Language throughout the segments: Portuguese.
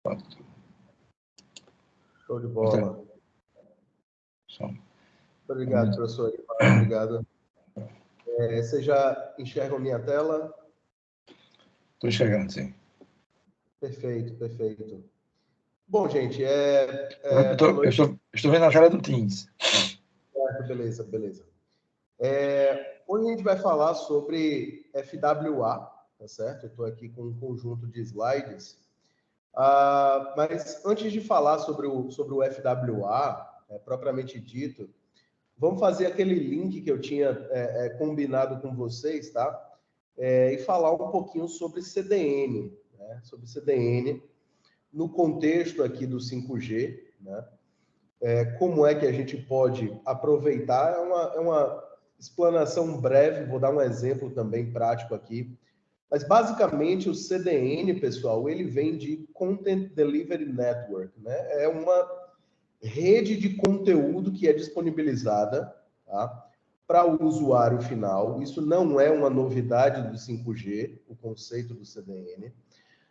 Pronto. Show de bola. Só. Obrigado, professor. Obrigado. Você já enxerga a minha tela? Estou enxergando, sim. Perfeito, perfeito. Bom, gente, estou vendo a tela do Teams. Beleza, beleza. Hoje a gente vai falar sobre FWA, tá certo? Eu estou aqui com um conjunto de slides. Mas antes de falar sobre o FWA, propriamente dito, vamos fazer aquele link que eu tinha combinado com vocês, tá? E falar um pouquinho sobre CDN, né? Sobre CDN no contexto aqui do 5G, né? Como é que a gente pode aproveitar? É uma explanação breve, vou dar um exemplo também prático aqui. Mas, basicamente, o CDN, pessoal, ele vem de Content Delivery Network, né? É uma rede de conteúdo que é disponibilizada, tá, para o usuário final. Isso não é uma novidade do 5G, o conceito do CDN.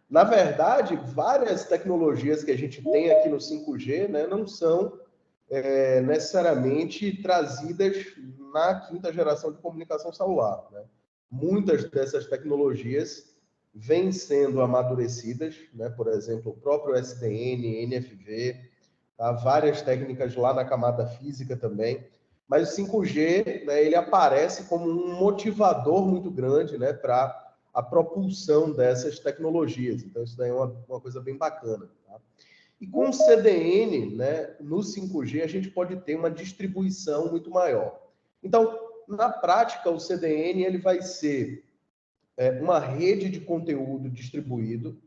Na verdade, várias tecnologias que a gente tem aqui no 5G, né, não são necessariamente trazidas na quinta geração de comunicação celular, né? Muitas dessas tecnologias vêm sendo amadurecidas, né? Por exemplo, o próprio SDN, NFV, tá? Várias técnicas lá na camada física também. Mas o 5G, né, ele aparece como um motivador muito grande, né, para a propulsão dessas tecnologias. Então, isso daí é uma coisa bem bacana, tá? E com o CDN, né, no 5G, a gente pode ter uma distribuição muito maior. Então, na prática, o CDN ele vai ser uma rede de conteúdo distribuído,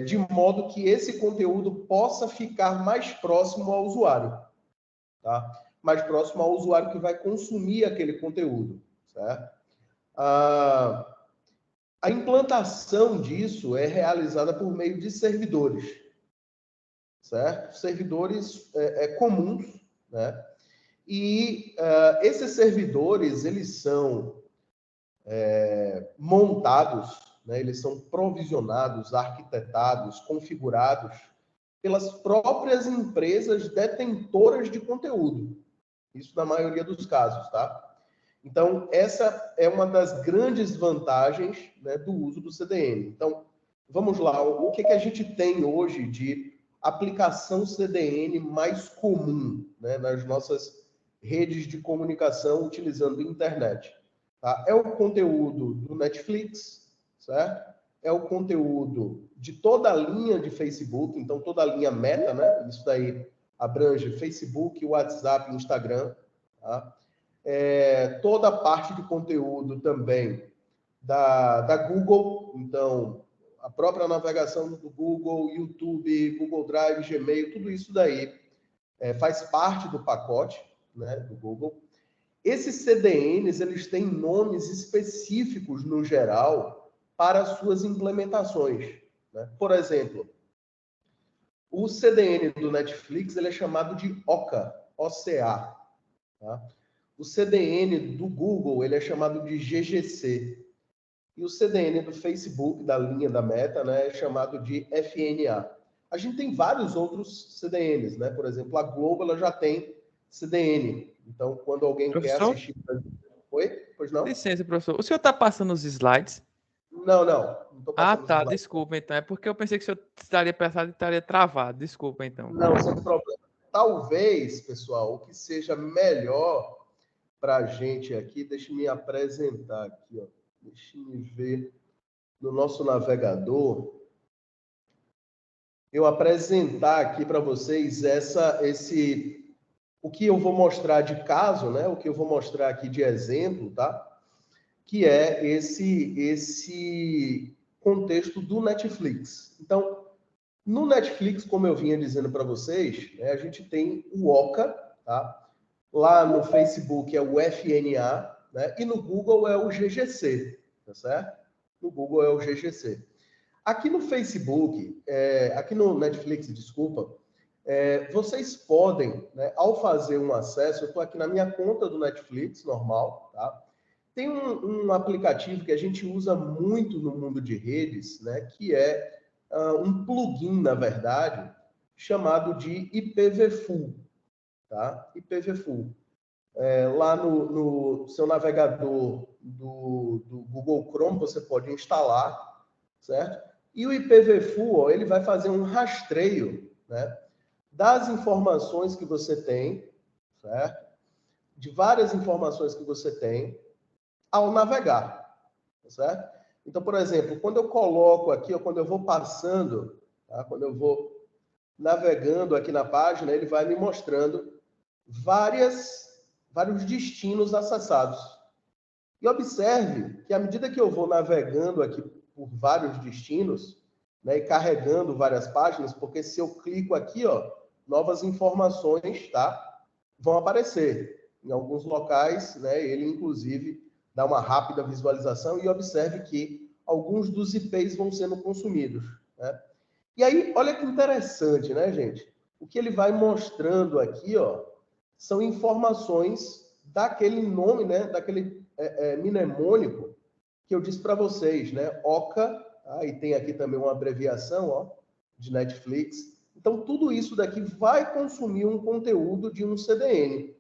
de modo que esse conteúdo possa ficar mais próximo ao usuário, tá? Mais próximo ao usuário que vai consumir aquele conteúdo, certo? A implantação disso é realizada por meio de servidores, certo? Servidores comuns, né? E esses servidores, eles são montados, né? Eles são provisionados, arquitetados, configurados pelas próprias empresas detentoras de conteúdo. Isso na maioria dos casos, tá? Então, essa é uma das grandes vantagens, né, do uso do CDN. Então, vamos lá. O que a gente tem hoje de aplicação CDN mais comum, né, nas nossas redes de comunicação utilizando a internet? Tá? É o conteúdo do Netflix, certo? É o conteúdo de toda a linha de Facebook, então toda a linha Meta, né? Isso daí abrange Facebook, WhatsApp, Instagram, tá? Toda a parte de conteúdo também da Google, então a própria navegação do Google, YouTube, Google Drive, Gmail, tudo isso daí faz parte do pacote, né, do Google. Esses CDNs, eles têm nomes específicos, no geral, para suas implementações, né? Por exemplo, o CDN do Netflix ele é chamado de OCA, OCA, tá? O CDN do Google ele é chamado de GGC. E o CDN do Facebook, da linha da Meta, né, é chamado de FNA. A gente tem vários outros CDNs, né? Por exemplo, a Globo ela já tem CDN. Então, quando alguém quer assistir... Oi? Pois não? Licença, professor. O senhor está passando os slides? Não estou passando os slides. Desculpa, então. É porque eu pensei que o senhor estaria passado e estaria travado. Desculpa, então. Não, sem problema. Talvez, pessoal, o que seja melhor para a gente aqui, deixe me apresentar aqui, ó. Deixe me ver no nosso navegador. Eu apresentar aqui para vocês o que eu vou mostrar de caso, né? O que eu vou mostrar aqui de exemplo, tá? Que é esse contexto do Netflix. Então, no Netflix, como eu vinha dizendo para vocês, né, a gente tem o OCA, tá? Lá no Facebook é o FNA, né? E no Google é o GGC, tá certo? No Google é o GGC. Aqui no Facebook, aqui no Netflix, desculpa, vocês podem, né, ao fazer um acesso, eu estou aqui na minha conta do Netflix, normal, tá? Tem um aplicativo que a gente usa muito no mundo de redes, né, que é um plugin, na verdade, chamado de IPv4, tá? IPv4. Lá no seu navegador do Google Chrome, você pode instalar, certo? E o IPv4, ele vai fazer um rastreio, né, das informações que você tem, certo? De várias informações que você tem ao navegar, certo? Então, por exemplo, quando eu coloco aqui, ou quando eu vou passando, tá? Quando eu vou navegando aqui na página, ele vai me mostrando vários destinos acessados. E observe que à medida que eu vou navegando aqui por vários destinos, né, e carregando várias páginas, porque se eu clico aqui, ó, novas informações, tá, vão aparecer. Em alguns locais, né, ele inclusive dá uma rápida visualização e observe que alguns dos IPs vão sendo consumidos, né? E aí, olha que interessante, né, gente? O que ele vai mostrando aqui, ó, são informações daquele nome, né, daquele mnemônico que eu disse para vocês, né, OCA, tá? E tem aqui também uma abreviação, ó, de Netflix. Então, tudo isso daqui vai consumir um conteúdo de um CDN.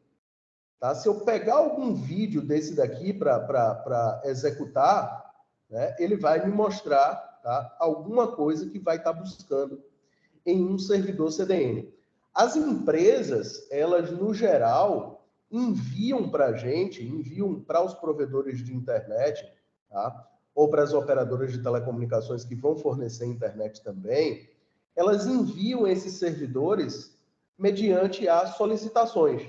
Tá? Se eu pegar algum vídeo desse daqui para executar, né, ele vai me mostrar, tá, alguma coisa que vai estar buscando em um servidor CDN. As empresas, elas, no geral, enviam para a gente, enviam para os provedores de internet, tá, ou para as operadoras de telecomunicações que vão fornecer internet também, elas enviam esses servidores mediante as solicitações.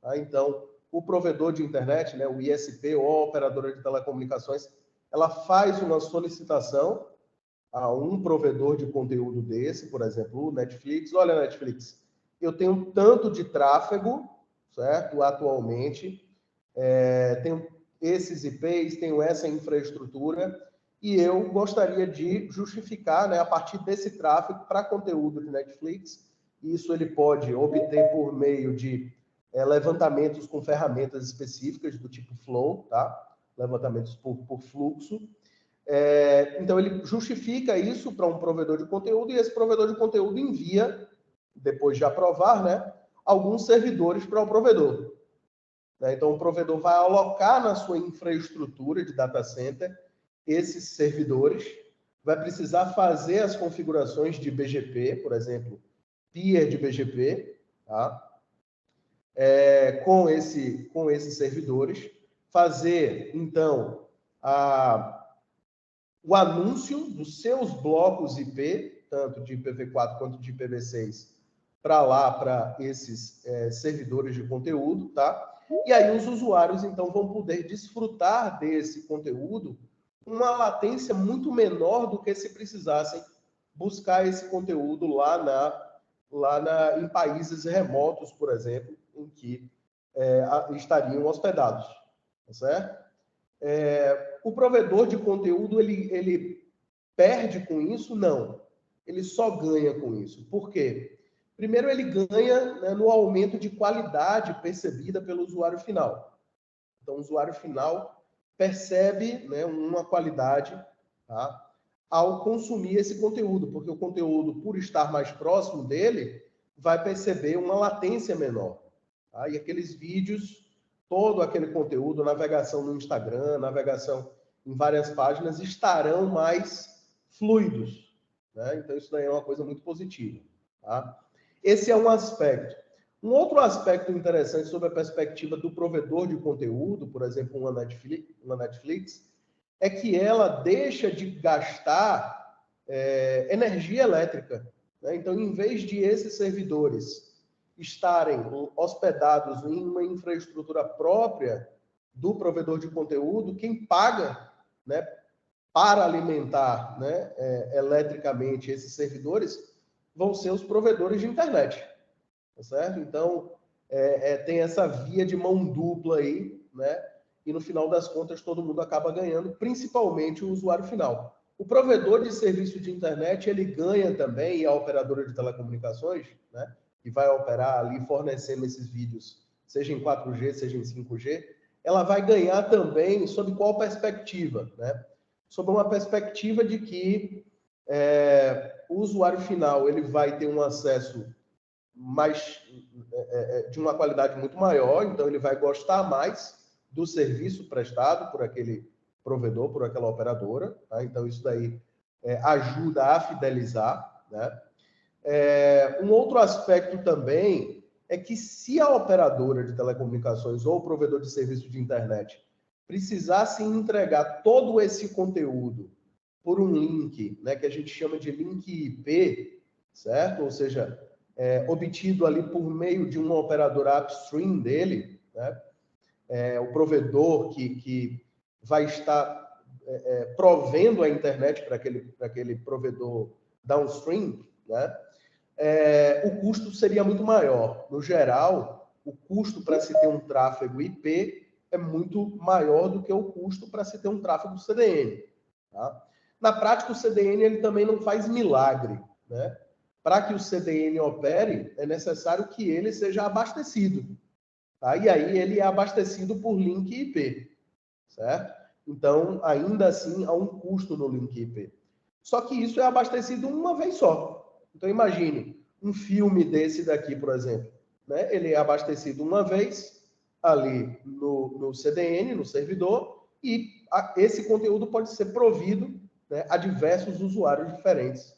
Tá? Então, o provedor de internet, né, o ISP ou a operadora de telecomunicações, ela faz uma solicitação a um provedor de conteúdo desse, por exemplo, o Netflix. Olha, Netflix, eu tenho tanto de tráfego, certo? Atualmente, tenho esses IPs, tenho essa infraestrutura, e eu gostaria de justificar, né, a partir desse tráfego para conteúdo de Netflix. Isso ele pode obter por meio de levantamentos com ferramentas específicas do tipo Flow, tá? Levantamentos por fluxo. Então, ele justifica isso para um provedor de conteúdo, e esse provedor de conteúdo envia, depois de aprovar, né, alguns servidores para o provedor. Então, o provedor vai alocar na sua infraestrutura de data center esses servidores, vai precisar fazer as configurações de BGP, por exemplo, peer de BGP, tá? Com esses servidores, fazer, então, o anúncio dos seus blocos IP, tanto de IPv4 quanto de IPv6, para lá, para esses servidores de conteúdo, tá? E aí os usuários, então, vão poder desfrutar desse conteúdo com uma latência muito menor do que se precisassem buscar esse conteúdo em países remotos, por exemplo, em que estariam hospedados, tá certo? O provedor de conteúdo, ele perde com isso? Não. Ele só ganha com isso. Por quê? Primeiro, ele ganha, né, no aumento de qualidade percebida pelo usuário final. Então, o usuário final percebe, né, uma qualidade, tá, ao consumir esse conteúdo, porque o conteúdo, por estar mais próximo dele, vai perceber uma latência menor. Tá? E aqueles vídeos, todo aquele conteúdo, navegação no Instagram, navegação em várias páginas, estarão mais fluidos. Né? Então, isso daí é uma coisa muito positiva. Tá? Esse é um aspecto. Um outro aspecto interessante sobre a perspectiva do provedor de conteúdo, por exemplo, uma Netflix, é que ela deixa de gastar energia elétrica. Né? Então, em vez de esses servidores estarem hospedados em uma infraestrutura própria do provedor de conteúdo, quem paga, né, para alimentar, né, eletricamente esses servidores vão ser os provedores de internet, tá certo? Então, tem essa via de mão dupla aí, né? E no final das contas todo mundo acaba ganhando, principalmente o usuário final. O provedor de serviço de internet, ele ganha também, e a operadora de telecomunicações, né, que vai operar ali fornecendo esses vídeos, seja em 4G, seja em 5G, ela vai ganhar também sob qual perspectiva, né? Sob uma perspectiva de que O usuário final ele vai ter um acesso de uma qualidade muito maior, então ele vai gostar mais do serviço prestado por aquele provedor, por aquela operadora, tá? Então isso daí ajuda a fidelizar, né? Um outro aspecto também é que se a operadora de telecomunicações ou o provedor de serviço de internet precisasse entregar todo esse conteúdo por um link, né, que a gente chama de link IP, certo? Ou seja, obtido ali por meio de uma operadora upstream dele, né? O provedor que vai estar provendo a internet para aquele provedor downstream, né? O custo seria muito maior. No geral, o custo para se ter um tráfego IP é muito maior do que o custo para se ter um tráfego CDN. Tá? Na prática, o CDN ele também não faz milagre, né? Para que o CDN opere, é necessário que ele seja abastecido. Tá? E aí ele é abastecido por link IP, certo? Então, ainda assim, há um custo no link IP. Só que isso é abastecido uma vez só. Então, imagine, um filme desse daqui, por exemplo, né? Ele é abastecido uma vez ali no CDN, no servidor, e esse conteúdo pode ser provido, né, a diversos usuários diferentes,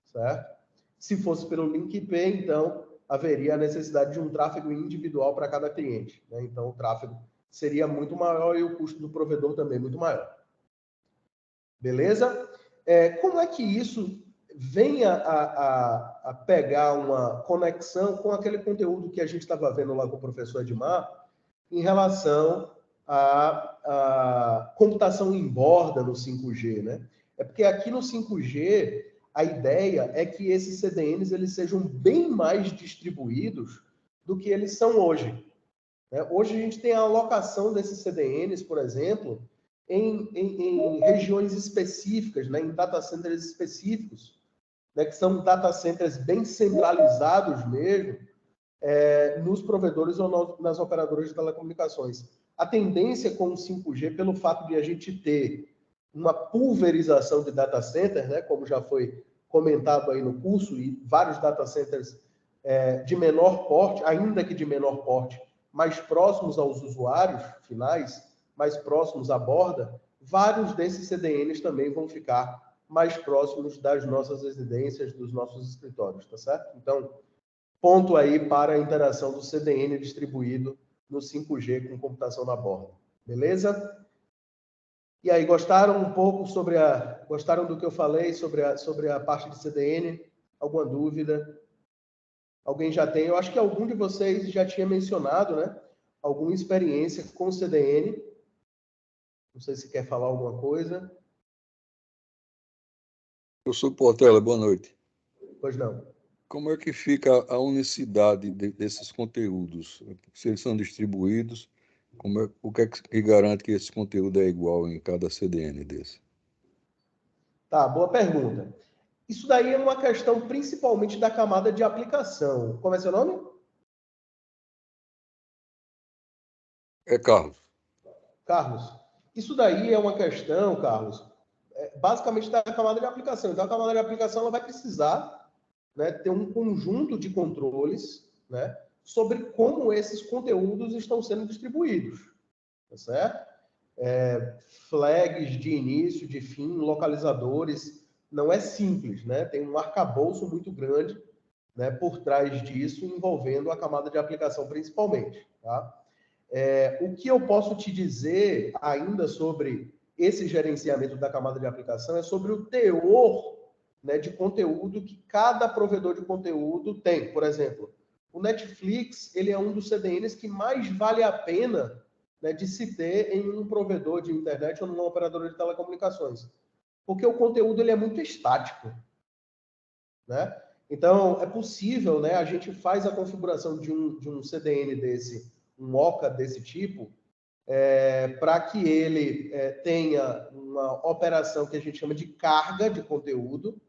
certo? Se fosse pelo link IP, então, haveria a necessidade de um tráfego individual para cada cliente, né? Então, o tráfego seria muito maior e o custo do provedor também muito maior. Beleza? Como é que isso vem a pegar uma conexão com aquele conteúdo que a gente estava vendo lá com o professor Edmar em relação à computação em borda no 5G, né? É porque aqui no 5G a ideia é que esses CDNs eles sejam bem mais distribuídos do que eles são hoje. Hoje a gente tem a alocação desses CDNs, por exemplo, em regiões específicas, né, em data centers específicos, né, que são data centers bem centralizados mesmo, nos provedores ou nas operadoras de telecomunicações. A tendência com o 5G, pelo fato de a gente ter uma pulverização de data centers, né, como já foi comentado aí no curso, e vários data centers de menor porte, ainda que de menor porte, mais próximos aos usuários finais, mais próximos à borda, vários desses CDNs também vão ficar mais próximos das nossas residências, dos nossos escritórios, tá certo? Então, ponto aí para a interação do CDN distribuído no 5G com computação na borda. Beleza? E aí, gostaram um pouco gostaram do que eu falei sobre a parte de CDN? Alguma dúvida? Alguém já tem? Eu acho que algum de vocês já tinha mencionado, né? Alguma experiência com CDN. Não sei se quer falar alguma coisa. Professor Portela, boa noite. Pois não. Como é que fica a unicidade desses conteúdos? Se eles são distribuídos, o que é que garante que esse conteúdo é igual em cada CDN desse? Tá, boa pergunta. Isso daí é uma questão principalmente da camada de aplicação. Como é seu nome? É Carlos. Carlos. Isso daí é uma questão, Carlos, basicamente da camada de aplicação. Então, a camada de aplicação ela vai precisar, né, ter um conjunto de controles, né, sobre como esses conteúdos estão sendo distribuídos. Tá certo? Flags de início, de fim, localizadores. Não é simples, né? Tem um arcabouço muito grande, né, por trás disso, envolvendo a camada de aplicação principalmente. Tá? O que eu posso te dizer ainda sobre esse gerenciamento da camada de aplicação é sobre o teor, né, de conteúdo que cada provedor de conteúdo tem. Por exemplo, o Netflix ele é um dos CDNs que mais vale a pena, né, de se ter em um provedor de internet ou numa operadora de telecomunicações. Porque o conteúdo ele é muito estático. Né? Então, é possível, né, a gente faz a configuração de um CDN desse, um OCA desse tipo, para que ele tenha uma operação que a gente chama de carga de conteúdo.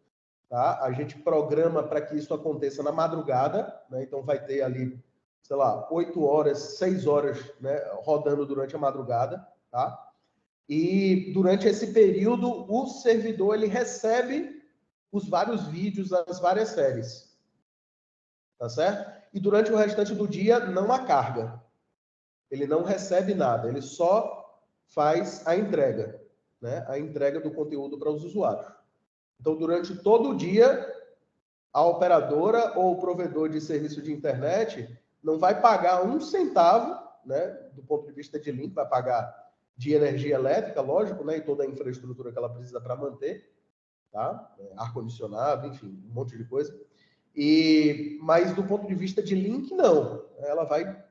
Tá? A gente programa para que isso aconteça na madrugada, né? Então vai ter ali, sei lá, 8 horas, 6 horas, né, rodando durante a madrugada. Tá? E durante esse período, o servidor ele recebe os vários vídeos, as várias séries. Tá certo? E durante o restante do dia não há carga. Ele não recebe nada, ele só faz a entrega, né? A entrega do conteúdo para os usuários. Então, durante todo o dia, a operadora ou o provedor de serviço de internet não vai pagar um centavo, né? Do ponto de vista de link, vai pagar de energia elétrica, lógico, né? E toda a infraestrutura que ela precisa para manter, tá? Ar-condicionado, enfim, um monte de coisa. Mas do ponto de vista de link, não. Ela vai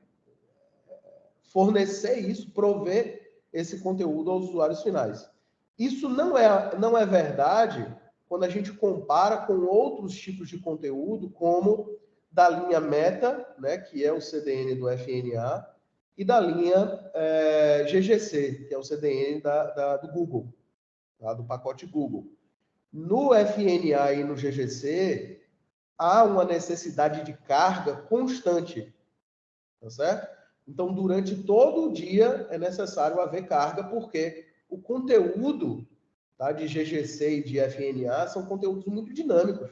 fornecer isso, prover esse conteúdo aos usuários finais. Isso não é verdade quando a gente compara com outros tipos de conteúdo, como da linha Meta, né, que é o CDN do FNA, e da linha GGC, que é o CDN do Google, tá, do pacote Google. No FNA e no GGC, há uma necessidade de carga constante, tá certo? Então, durante todo o dia é necessário haver carga, porque o conteúdo, tá, de GGC e de FNA são conteúdos muito dinâmicos.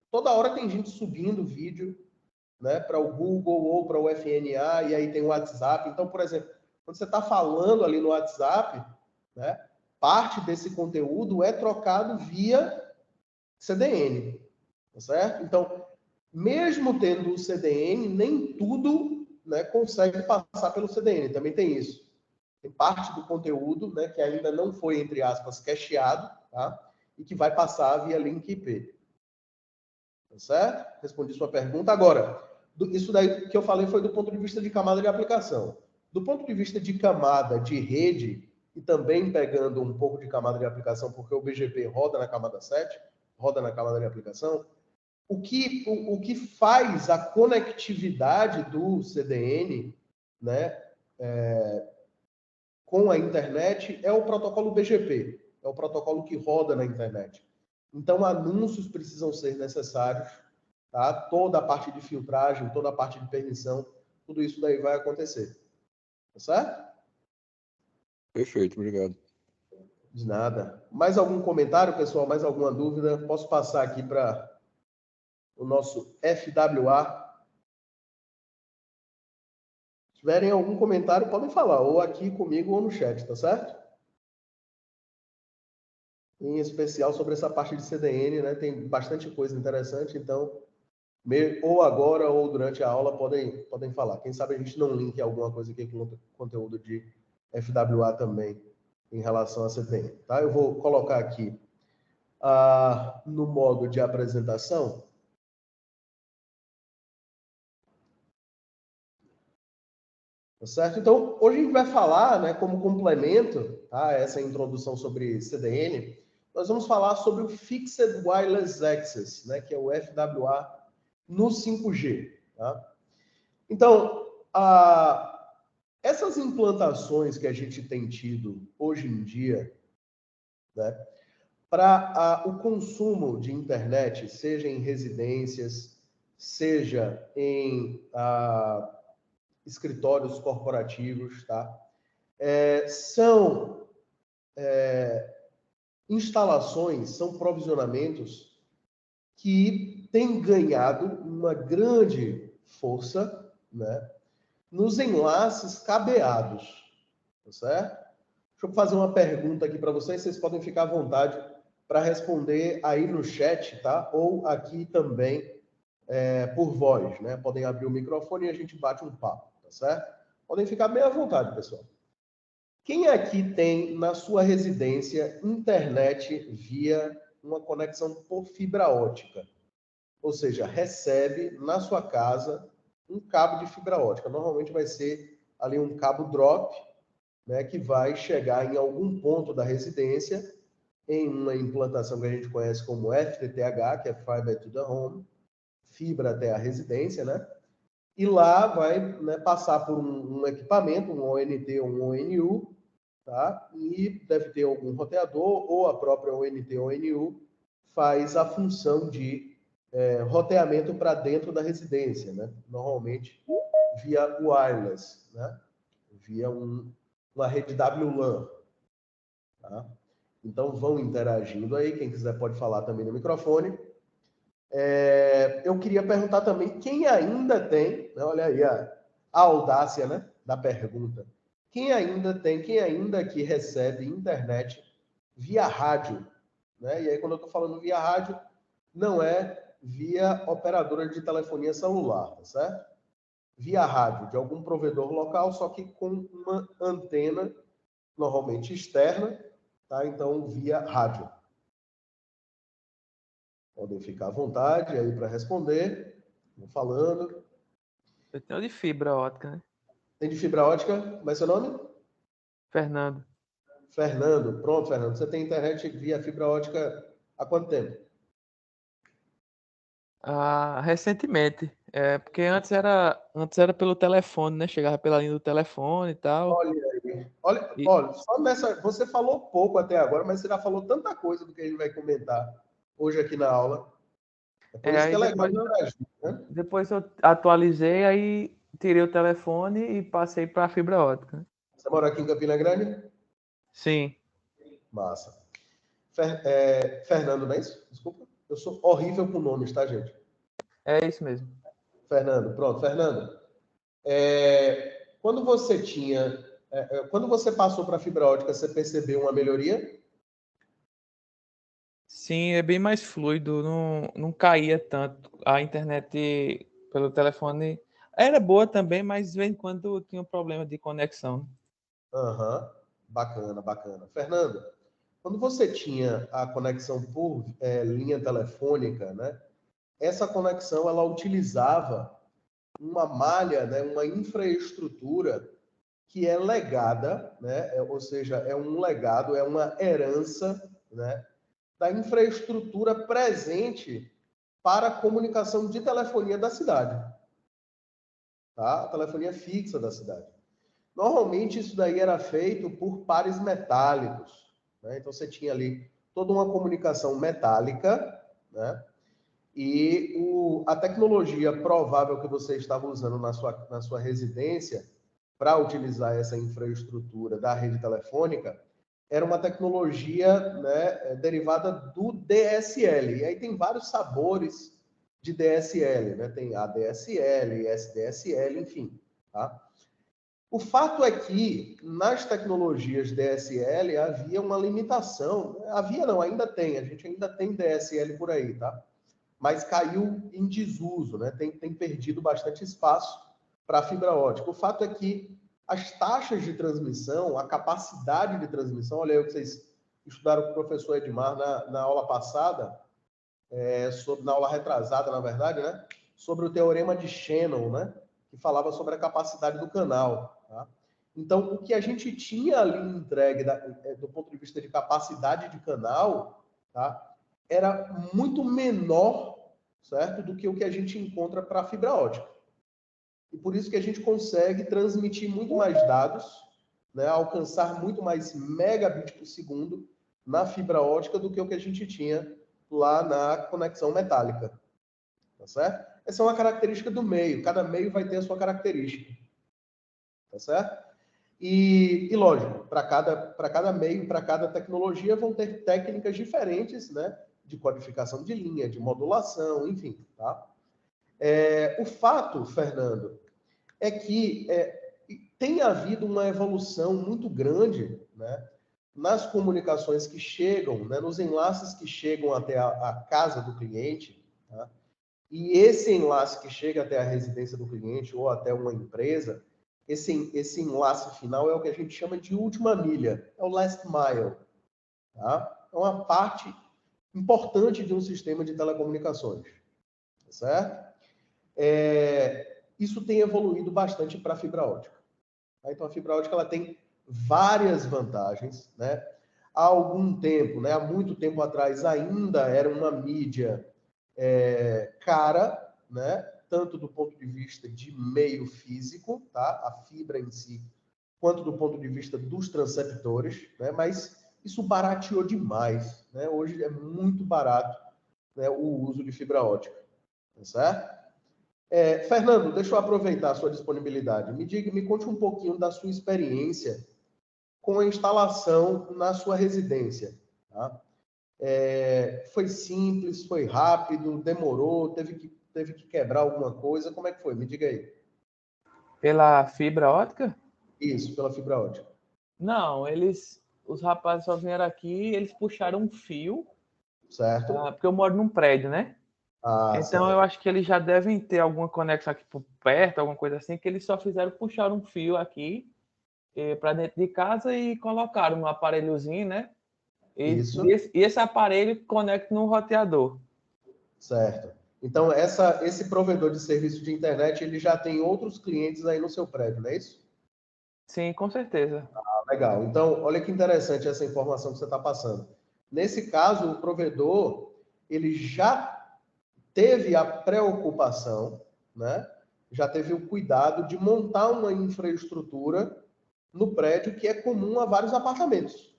Toda hora tem gente subindo vídeo, né, para o Google ou para o FNA, e aí tem o WhatsApp. Então, por exemplo, quando você está falando ali no WhatsApp, né, parte desse conteúdo é trocado via CDN, tá certo? Então, mesmo tendo o CDN, nem tudo, né, consegue passar pelo CDN, também tem isso. Tem parte do conteúdo, né, que ainda não foi, entre aspas, cacheado, tá? E que vai passar via link IP. Tá certo? Respondi sua pergunta. Agora, isso daí que eu falei foi do ponto de vista de camada de aplicação. Do ponto de vista de camada de rede, e também pegando um pouco de camada de aplicação, porque o BGP roda na camada 7, roda na camada de aplicação, o que faz a conectividade do CDN, né, com a internet é o protocolo BGP, é o protocolo que roda na internet. Então, anúncios precisam ser necessários, tá? Toda a parte de filtragem, toda a parte de permissão, tudo isso daí vai acontecer. Tá certo? Perfeito, obrigado. De nada. Mais algum comentário, pessoal? Mais alguma dúvida? Posso passar aqui para o nosso FWA. Se tiverem algum comentário, podem falar, ou aqui comigo ou no chat, tá certo? Em especial sobre essa parte de CDN, né? Tem bastante coisa interessante, então, ou agora ou durante a aula, podem falar. Quem sabe a gente não linke alguma coisa aqui com conteúdo de FWA também, em relação a CDN, tá? Eu vou colocar aqui no modo de apresentação. Tá certo? Então, hoje a gente vai falar, né, como complemento, tá, essa introdução sobre CDN, nós vamos falar sobre o Fixed Wireless Access, né, que é o FWA no 5G. Tá? Então, essas implantações que a gente tem tido hoje em dia, né, para o consumo de internet, seja em residências, seja em escritórios corporativos, tá? São instalações, são provisionamentos que têm ganhado uma grande força, né, nos enlaces cabeados, tá certo? Deixa eu fazer uma pergunta aqui para vocês podem ficar à vontade para responder aí no chat, tá? Ou aqui também por voz, né? Podem abrir o microfone e a gente bate um papo, tá certo? Podem ficar bem à vontade, pessoal. Quem aqui tem na sua residência internet via uma conexão por fibra ótica? Ou seja, recebe na sua casa um cabo de fibra ótica. Normalmente vai ser ali um cabo drop, né, que vai chegar em algum ponto da residência, em uma implantação que a gente conhece como FTTH, que é Fiber to the Home, fibra até a residência, né? E lá vai, né, passar por um equipamento, um ONT ou um ONU, tá? E deve ter algum roteador, ou a própria ONT ou ONU faz a função de roteamento para dentro da residência, né? Normalmente via wireless, né? Via uma rede WLAN. Tá? Então, vão interagindo aí. Quem quiser pode falar também no microfone. Eu queria perguntar também quem ainda tem, né, olha aí a audácia, né, da pergunta. Quem ainda aqui recebe internet via rádio, né? E aí, quando eu estou falando via rádio, não é via operadora de telefonia celular, tá certo? Via rádio, de algum provedor local, só que com uma antena, normalmente externa, tá? Então, via rádio. Podem ficar à vontade aí para responder. Vou falando. Eu tenho de fibra ótica, né? Tem de fibra ótica? Como é seu nome? Fernando. Fernando. Pronto, Fernando. Você tem internet via fibra ótica há quanto tempo? Recentemente. Porque antes era pelo telefone, né? Chegava pela linha do telefone e tal. Olha aí. Olha, E, olha, só nessa. Você falou pouco até agora, mas você já falou tanta coisa do que a gente vai comentar hoje aqui na aula. É por isso que aí é legal depois interagir, né? depois eu atualizei, aí tirei o telefone e passei para a fibra ótica, né? Você mora aqui em Campina Grande? Sim. Massa. Fernando, não é isso? Desculpa. Eu sou horrível com nomes, tá, gente? É isso mesmo. Fernando, pronto. Fernando, quando você quando você passou para a fibra ótica, você percebeu uma melhoria? Sim, é bem mais fluido, não caía tanto. A internet pelo telefone era boa também, mas de vez em quando tinha um problema de conexão. Aham, bacana, bacana. Fernando, quando você tinha a conexão por linha telefônica, né? Essa conexão ela utilizava uma malha, né? Uma infraestrutura que é legada, né? Ou seja, é um legado, é uma herança, né? Da infraestrutura presente para a comunicação de telefonia da cidade, tá? A telefonia fixa da cidade. Normalmente isso daí era feito por pares metálicos, né? Então você tinha ali toda uma comunicação metálica, né? E a tecnologia provável que você estava usando na sua residência para utilizar essa infraestrutura da rede telefônica era uma tecnologia, né, derivada do DSL. E aí tem vários sabores de DSL, né? Tem ADSL, SDSL, enfim, tá? O fato é que nas tecnologias DSL havia uma limitação. Havia não, ainda tem. A gente ainda tem DSL por aí, tá? Mas caiu em desuso, né? Tem perdido bastante espaço para a fibra ótica. O fato é que as taxas de transmissão, a capacidade de transmissão, olha aí o que vocês estudaram com o professor Edmar na aula passada, na aula retrasada, na verdade, né? Sobre o teorema de Shannon, né? Que falava sobre a capacidade do canal. Tá? Então, o que a gente tinha ali entregue do ponto de vista de capacidade de canal, tá? Era muito menor, certo, do que o que a gente encontra para a fibra ótica. E por isso que a gente consegue transmitir muito mais dados, né, alcançar muito mais megabit por segundo na fibra ótica do que o que a gente tinha lá na conexão metálica. Tá certo? Essa é uma característica do meio. Cada meio vai ter a sua característica. Tá certo? E lógico, para cada meio, para cada tecnologia, vão ter técnicas diferentes, né? De codificação de linha, de modulação, enfim, tá? O fato, Fernando, é que tem havido uma evolução muito grande, né? Nas comunicações que chegam, né? Nos enlaces que chegam até a casa do cliente, tá? E esse enlace que chega até a residência do cliente ou até uma empresa, esse enlace final é o que a gente chama de última milha, é o last mile. Tá? É uma parte importante de um sistema de telecomunicações. Tá certo? Isso tem evoluído bastante para a fibra ótica. Tá? Então, a fibra ótica ela tem várias vantagens. Né? Há algum tempo, né? Há muito tempo atrás, ainda era uma mídia cara, né? Tanto do ponto de vista de meio físico, tá? A fibra em si, quanto do ponto de vista dos transceptores, né? Mas isso barateou demais, né? Hoje é muito barato, né, o uso de fibra ótica, tá certo? Fernando, deixa eu aproveitar a sua disponibilidade. Me conte um pouquinho da sua experiência com a instalação na sua residência. Tá? Foi simples, foi rápido, demorou, teve que quebrar alguma coisa. Como é que foi? Me diga aí. Pela fibra ótica? Isso, pela fibra ótica. Não, os rapazes só vieram aqui, eles puxaram um fio, Certo? porque eu moro num prédio, né? Então certo. eu acho que eles já devem ter alguma conexão aqui por perto, alguma coisa assim, que eles só fizeram puxar um fio aqui para dentro de casa e colocaram no aparelhozinho, né? Isso. E esse aparelho conecta no roteador. Certo. Então, esse provedor de serviço de internet, ele já tem outros clientes aí no seu prédio, não é isso? Sim, com certeza. Legal. Então, olha que interessante essa informação que você está passando. Nesse caso, o provedor, ele já teve a preocupação, né? Já teve o cuidado de montar uma infraestrutura no prédio que é comum a vários apartamentos.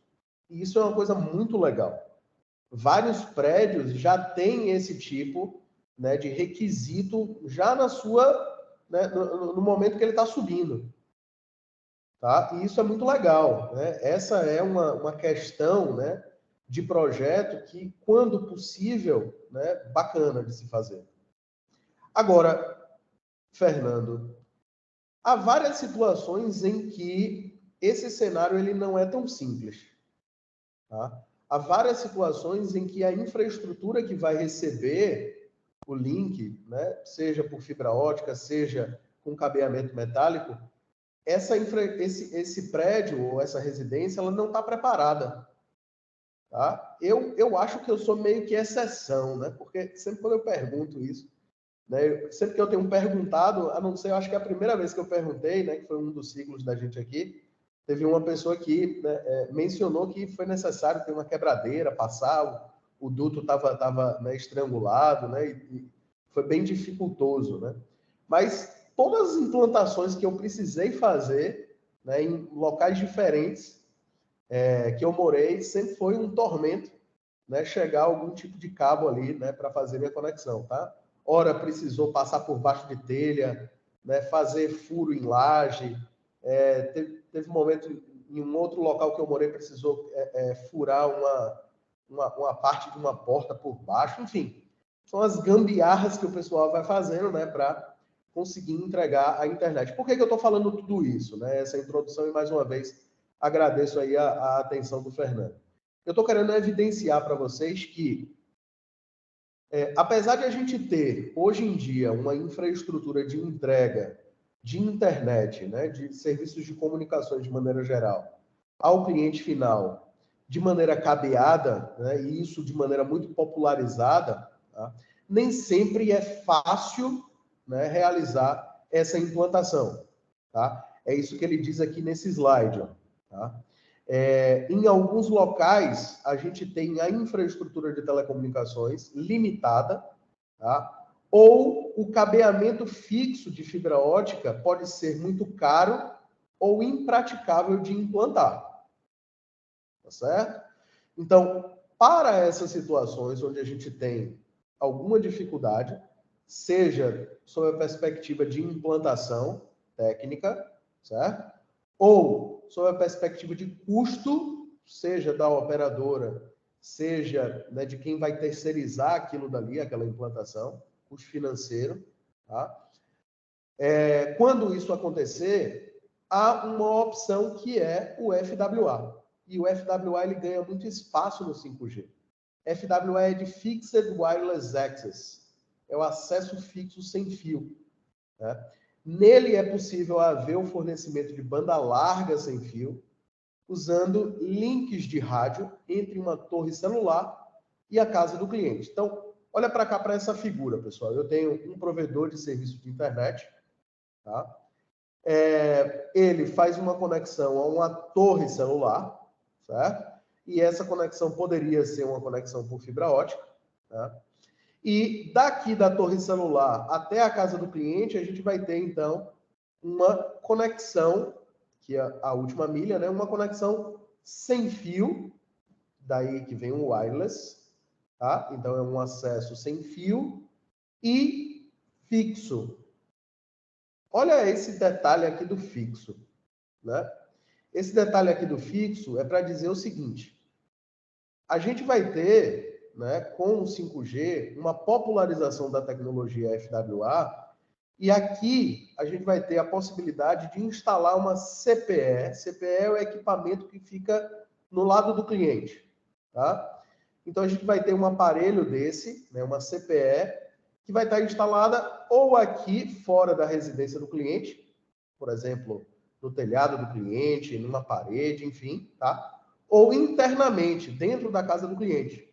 E isso é uma coisa muito legal. Vários prédios já têm esse tipo, né, de requisito já na sua, né, no momento que ele está subindo. Tá? E isso é muito legal. Né? Essa é uma questão, né, de projeto que, quando possível, né, bacana de se fazer. Agora, Fernando, há várias situações em que esse cenário ele não é tão simples. Tá? Há várias situações em que a infraestrutura que vai receber o link, né, seja por fibra ótica, seja com cabeamento metálico, esse prédio ou essa residência ela não está preparada. Tá? Eu acho que eu sou meio que exceção, né? Porque sempre quando eu pergunto isso, né, sempre que eu tenho perguntado, a não ser, eu acho que é a primeira vez que eu perguntei, né, que foi um dos ciclos da gente aqui, teve uma pessoa que, né, mencionou que foi necessário ter uma quebradeira, passar, o duto estava né, estrangulado, né, e foi bem dificultoso, né? Mas todas as implantações que eu precisei fazer, né, em locais diferentes que eu morei, sempre foi um tormento, né, chegar algum tipo de cabo ali, né, para fazer minha conexão, tá? Ora precisou passar por baixo de telha, né, fazer furo em laje. Teve um momento em um outro local que eu morei precisou furar uma parte de uma porta por baixo. Enfim, são as gambiarras que o pessoal vai fazendo, né, para conseguir entregar a internet. Por que eu estou falando tudo isso, né? Essa introdução e mais uma vez agradeço aí a atenção do Fernando. Eu estou querendo evidenciar para vocês que apesar de a gente ter, hoje em dia, uma infraestrutura de entrega de internet, né, de serviços de comunicações de maneira geral, ao cliente final, de maneira cabeada, né, e isso de maneira muito popularizada, tá, nem sempre é fácil, né, realizar essa implantação. Tá? É isso que ele diz aqui nesse slide. Ó, tá? Em alguns locais, a gente tem a infraestrutura de telecomunicações limitada, tá? Ou o cabeamento fixo de fibra ótica pode ser muito caro ou impraticável de implantar. Tá certo? Então, para essas situações onde a gente tem alguma dificuldade, seja sob a perspectiva de implantação técnica, certo? Ou sob a perspectiva de custo, seja da operadora, seja, né, de quem vai terceirizar aquilo dali, aquela implantação, custo financeiro, tá? Quando isso acontecer, há uma opção que é o FWA. E o FWA ele ganha muito espaço no 5G. FWA é de Fixed Wireless Access. É o acesso fixo sem fio. Né? Nele é possível haver o fornecimento de banda larga sem fio, usando links de rádio entre uma torre celular e a casa do cliente. Então, olha para cá, para essa figura, pessoal. Eu tenho um provedor de serviço de internet, tá? Ele faz uma conexão a uma torre celular, certo? E essa conexão poderia ser uma conexão por fibra ótica, tá? E daqui da torre celular até a casa do cliente, a gente vai ter, então, uma conexão, que é a última milha, né? Uma conexão sem fio, daí que vem o wireless, tá? Então, é um acesso sem fio e fixo. Olha esse detalhe aqui do fixo, né? Esse detalhe aqui do fixo é para dizer o seguinte: a gente vai ter, né, com o 5G, uma popularização da tecnologia FWA, e aqui a gente vai ter a possibilidade de instalar uma CPE. CPE é o equipamento que fica no lado do cliente, tá? Então a gente vai ter um aparelho desse, né, uma CPE, que vai estar instalada ou aqui fora da residência do cliente, por exemplo, no telhado do cliente, numa parede, enfim, tá? Ou internamente, dentro da casa do cliente.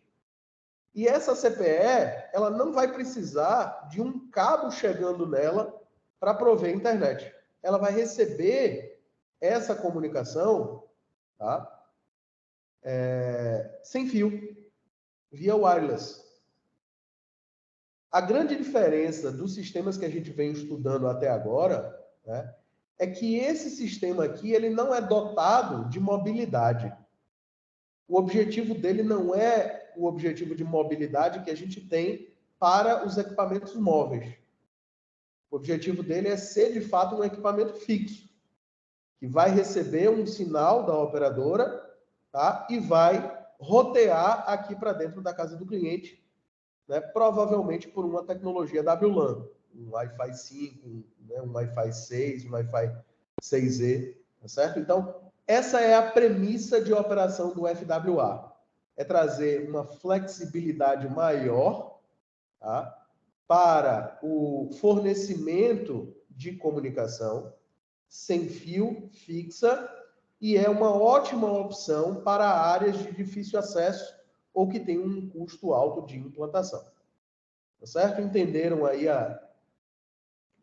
E essa CPE, ela não vai precisar de um cabo chegando nela para prover a internet. Ela vai receber essa comunicação, tá? Sem fio, via wireless. A grande diferença dos sistemas que a gente vem estudando até agora, né, é que esse sistema aqui ele não é dotado de mobilidade. O objetivo dele não é o objetivo de mobilidade que a gente tem para os equipamentos móveis. O objetivo dele é ser, de fato, um equipamento fixo, que vai receber um sinal da operadora, tá? E vai rotear aqui para dentro da casa do cliente, né? Provavelmente por uma tecnologia WLAN, um Wi-Fi 5, né? Um Wi-Fi 6, um Wi-Fi 6E, tá certo? Então, essa é a premissa de operação do FWA. É trazer uma flexibilidade maior, tá, para o fornecimento de comunicação sem fio, fixa, e é uma ótima opção para áreas de difícil acesso ou que tem um custo alto de implantação. Tá certo? Entenderam aí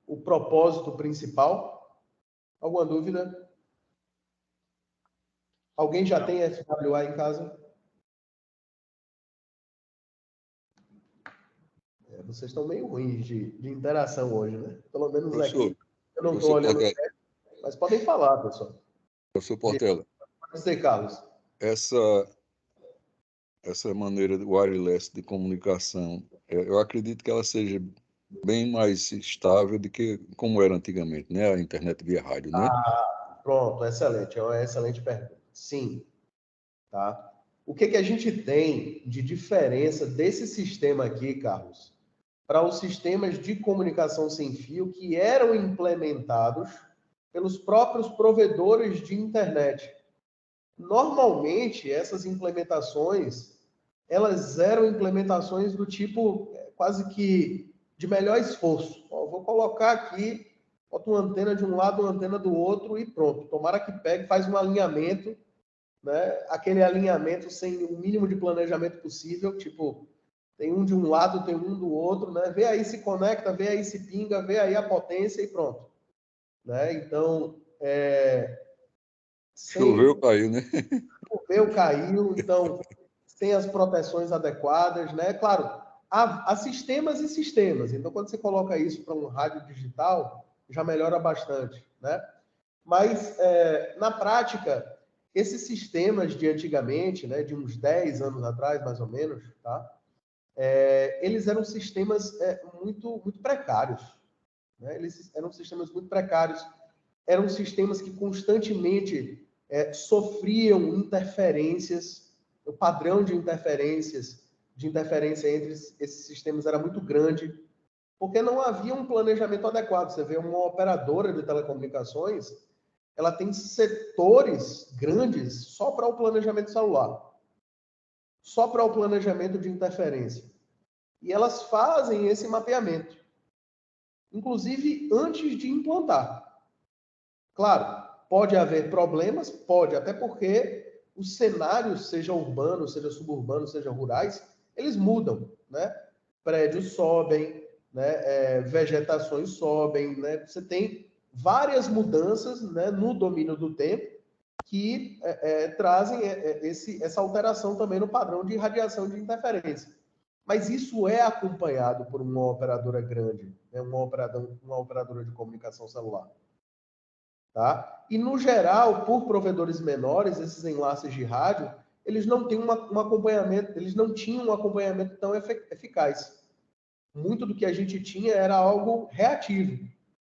o propósito principal? Alguma dúvida? Alguém já tem FWA em casa? Vocês estão meio ruins de interação hoje, né? Pelo menos Professor, aqui. Eu não estou olhando Portela, o chat, mas podem falar, pessoal. professor Portela, Pode ser, Carlos. essa maneira wireless de comunicação, eu acredito que ela seja bem mais estável do que como era antigamente, né? A internet via rádio, né? Pronto, excelente. É uma excelente pergunta. Sim. Tá? O que a gente tem de diferença desse sistema aqui, Carlos, para os sistemas de comunicação sem fio que eram implementados pelos próprios provedores de internet? Normalmente, essas implementações, elas eram implementações do tipo quase que de melhor esforço. Ó, vou colocar aqui, boto uma antena de um lado, uma antena do outro e pronto. Tomara que pegue, faz um alinhamento, né? Aquele alinhamento sem o mínimo de planejamento possível, tipo, tem um de um lado, tem um do outro, né? Vê aí se conecta, vê aí se pinga, vê aí a potência e pronto. Né? Então, Choveu, caiu, né? Choveu, caiu, então, sem as proteções adequadas, né? Claro, há sistemas e sistemas. Então, quando você coloca isso para um rádio digital, já melhora bastante, né? Mas, na prática, esses sistemas de antigamente, né, de uns 10 anos atrás, mais ou menos, tá? Eles eram sistemas muito, muito precários. Né? Eles eram sistemas muito precários. Eram sistemas que constantemente sofriam interferências. O padrão de interferência entre esses sistemas era muito grande, porque não havia um planejamento adequado. Você vê uma operadora de telecomunicações, ela tem setores grandes só para o planejamento celular, só para o planejamento de interferência. E elas fazem esse mapeamento, inclusive antes de implantar. Claro, pode haver problemas, pode, até porque os cenários, seja urbanos, seja suburbanos, seja rurais, eles mudam, né? Prédios sobem, né? Vegetações sobem, né? Você tem várias mudanças, né, no domínio do tempo que trazem essa alteração também no padrão de radiação de interferência. Mas isso é acompanhado por uma operadora grande, né, uma operadora de comunicação celular. Tá? E, no geral, por provedores menores, esses enlaces de rádio, eles não têm um acompanhamento, eles não tinham um acompanhamento tão eficaz. Muito do que a gente tinha era algo reativo.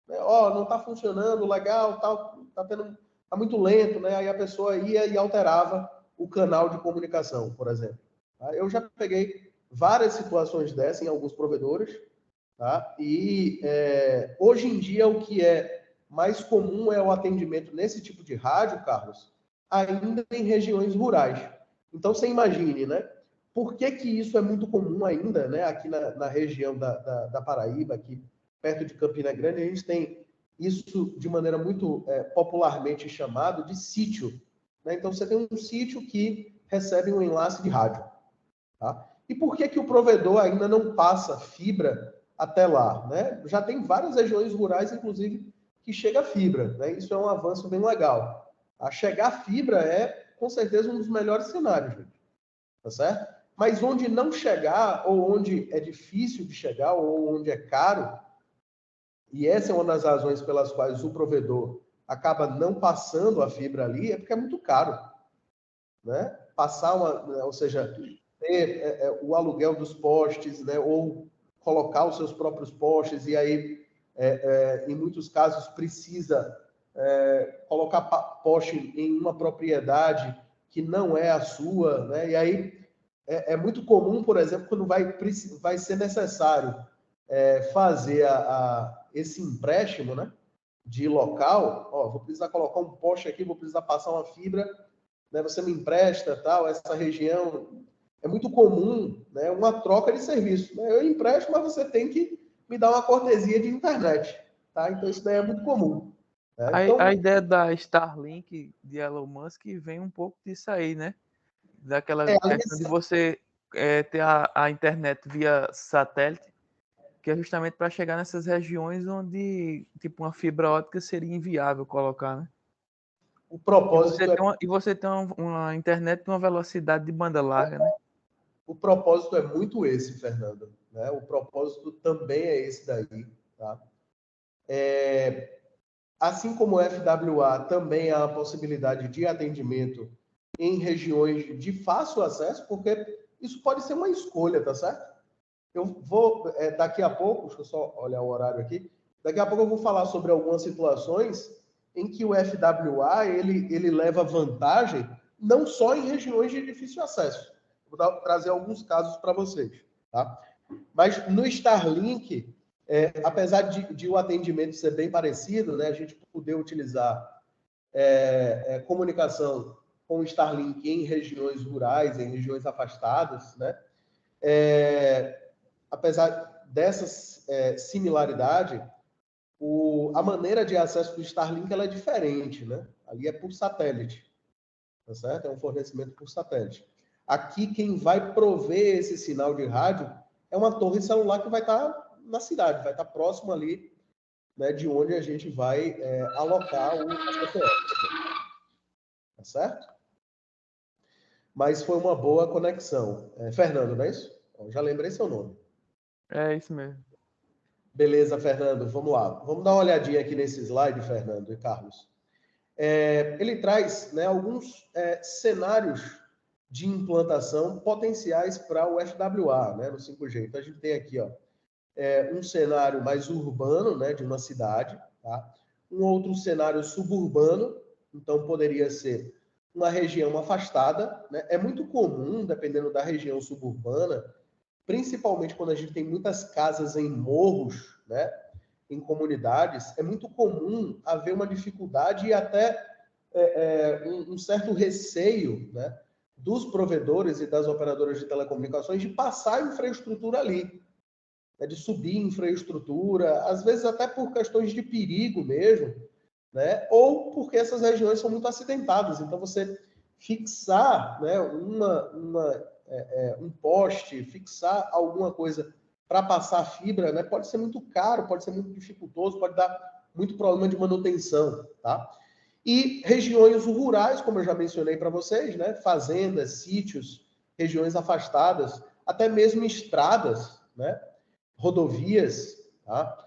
Né? Não está funcionando, legal, tá muito lento, né? Aí a pessoa ia e alterava o canal de comunicação, por exemplo. Tá? Eu já peguei várias situações dessas em alguns provedores, tá? E hoje em dia o que é mais comum é o atendimento nesse tipo de rádio, Carlos, ainda em regiões rurais. Então você imagine, né? Por que isso é muito comum ainda, né? Aqui na região da Paraíba, aqui perto de Campina Grande, a gente tem isso de maneira muito popularmente chamado de sítio. Né? Então você tem um sítio que recebe um enlace de rádio. Tá? E por que o provedor ainda não passa fibra até lá? Né? Já tem várias regiões rurais, inclusive, que chega fibra. Né? Isso é um avanço bem legal. A chegar fibra é, com certeza, um dos melhores cenários, gente. Tá certo? Mas onde não chegar, ou onde é difícil de chegar, ou onde é caro, e essa é uma das razões pelas quais o provedor acaba não passando a fibra ali, é porque é muito caro. Né? Passar ou seja, ter o aluguel dos postes, né? Ou colocar os seus próprios postes, e aí, em muitos casos, precisa colocar poste em uma propriedade que não é a sua, né? E aí é muito comum, por exemplo, quando vai ser necessário fazer esse empréstimo, né? De local, vou precisar colocar um poste aqui, vou precisar passar uma fibra, né? Você me empresta, tal, essa região. É muito comum, né, uma troca de serviço. Né? Eu empresto, mas você tem que me dar uma cortesia de internet. Tá? Então, isso daí é muito comum. Né? Então, A ideia da Starlink de Elon Musk vem um pouco disso aí, né? Daquela questão de você ter a internet via satélite, que é justamente para chegar nessas regiões onde tipo uma fibra ótica seria inviável colocar, né? O propósito e você tem uma internet de uma velocidade de banda larga, né? O propósito é muito esse, Fernando. Né? O propósito também é esse daí. Tá? Assim como o FWA também há a possibilidade de atendimento em regiões de fácil acesso, porque isso pode ser uma escolha, tá certo? Eu vou, daqui a pouco, deixa eu só olhar o horário aqui, daqui a pouco eu vou falar sobre algumas situações em que o FWA ele leva vantagem não só em regiões de difícil acesso. Vou trazer alguns casos para vocês. Tá? Mas no Starlink, apesar de o atendimento ser bem parecido, né, a gente poder utilizar comunicação com o Starlink em regiões rurais, em regiões afastadas, né, apesar dessa similaridade, a maneira de acesso do Starlink ela é diferente, né? Ali é por satélite, tá certo? É um fornecimento por satélite. Aqui, quem vai prover esse sinal de rádio é uma torre celular que vai estar na cidade, vai estar próximo ali, né, de onde a gente vai alocar o CPF. Tá certo? Mas foi uma boa conexão. Fernando, não é isso? Eu já lembrei seu nome. É isso mesmo. Beleza, Fernando, vamos lá. Vamos dar uma olhadinha aqui nesse slide, Fernando e Carlos. Ele traz, né, alguns cenários de implantação potenciais para o FWA, né, no 5G. Então, a gente tem aqui um cenário mais urbano, né, de uma cidade, tá? Um outro cenário suburbano, então poderia ser uma região afastada. Né? É muito comum, dependendo da região suburbana, principalmente quando a gente tem muitas casas em morros, né, em comunidades, é muito comum haver uma dificuldade e até um certo receio, né, dos provedores e das operadoras de telecomunicações de passar a infraestrutura ali, né, de subir infraestrutura, às vezes até por questões de perigo mesmo, né, ou porque essas regiões são muito acidentadas. Então, você fixar, né, um poste, fixar alguma coisa para passar fibra, né, pode ser muito caro, pode ser muito dificultoso, pode dar muito problema de manutenção, tá? E regiões rurais, como eu já mencionei para vocês, né, fazendas, sítios, regiões afastadas, até mesmo estradas, né, rodovias, tá?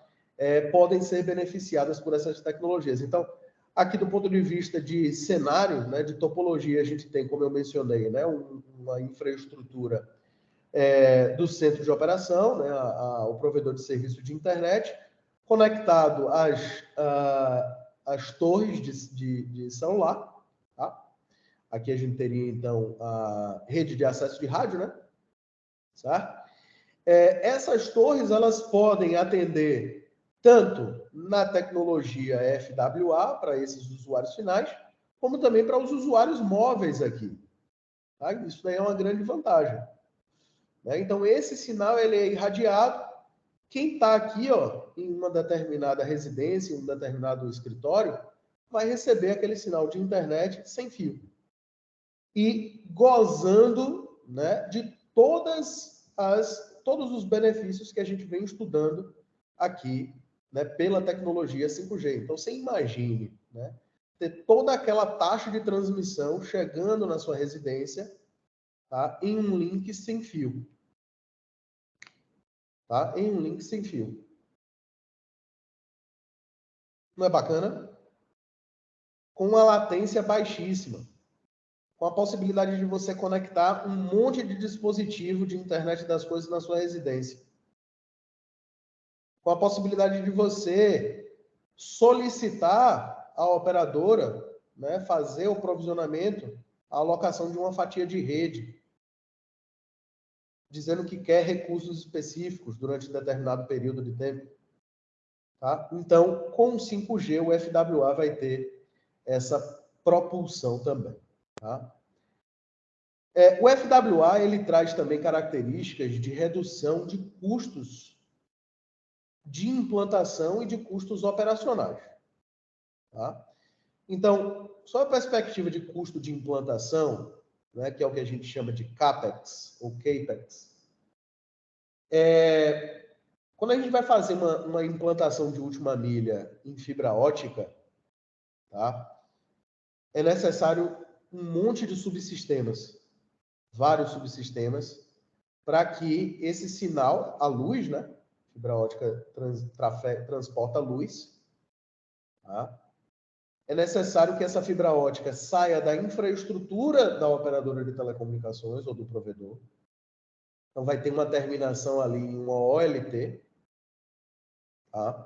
Podem ser beneficiadas por essas tecnologias. Então, aqui do ponto de vista de cenário, né, de topologia, a gente tem, como eu mencionei, né, uma infraestrutura do centro de operação, né, o provedor de serviço de internet, conectado às torres de celular. Tá? Aqui a gente teria, então, a rede de acesso de rádio, né, certo? Essas torres, elas podem atender tanto na tecnologia FWA, para esses usuários finais, como também para os usuários móveis aqui. Tá? Isso daí é uma grande vantagem. Né? Então, esse sinal ele é irradiado. Quem está aqui, ó, em uma determinada residência, em um determinado escritório, vai receber aquele sinal de internet sem fio. E gozando, né, de todos os benefícios que a gente vem estudando aqui, né, pela tecnologia 5G. Então, você imagine, né, ter toda aquela taxa de transmissão chegando na sua residência, tá, em um link sem fio. Tá? Em um link sem fio. Não é bacana? Com uma latência baixíssima. Com a possibilidade de você conectar um monte de dispositivo de internet das coisas na sua residência. Com a possibilidade de você solicitar à operadora, né, fazer o provisionamento, a alocação de uma fatia de rede, dizendo que quer recursos específicos durante um determinado período de tempo. Tá? Então, com o 5G, o FWA vai ter essa propulsão também. Tá? O FWA ele traz também características de redução de custos de implantação e de custos operacionais. Tá? Então, só a perspectiva de custo de implantação, né, que é o que a gente chama de CAPEX ou CAPEX, quando a gente vai fazer uma implantação de última milha em fibra ótica, tá, é necessário um monte de subsistemas, vários subsistemas, para que esse sinal, a luz, né, fibra ótica transporta luz, tá? É necessário que essa fibra ótica saia da infraestrutura da operadora de telecomunicações ou do provedor. Então, vai ter uma terminação ali em uma OLT. Tá?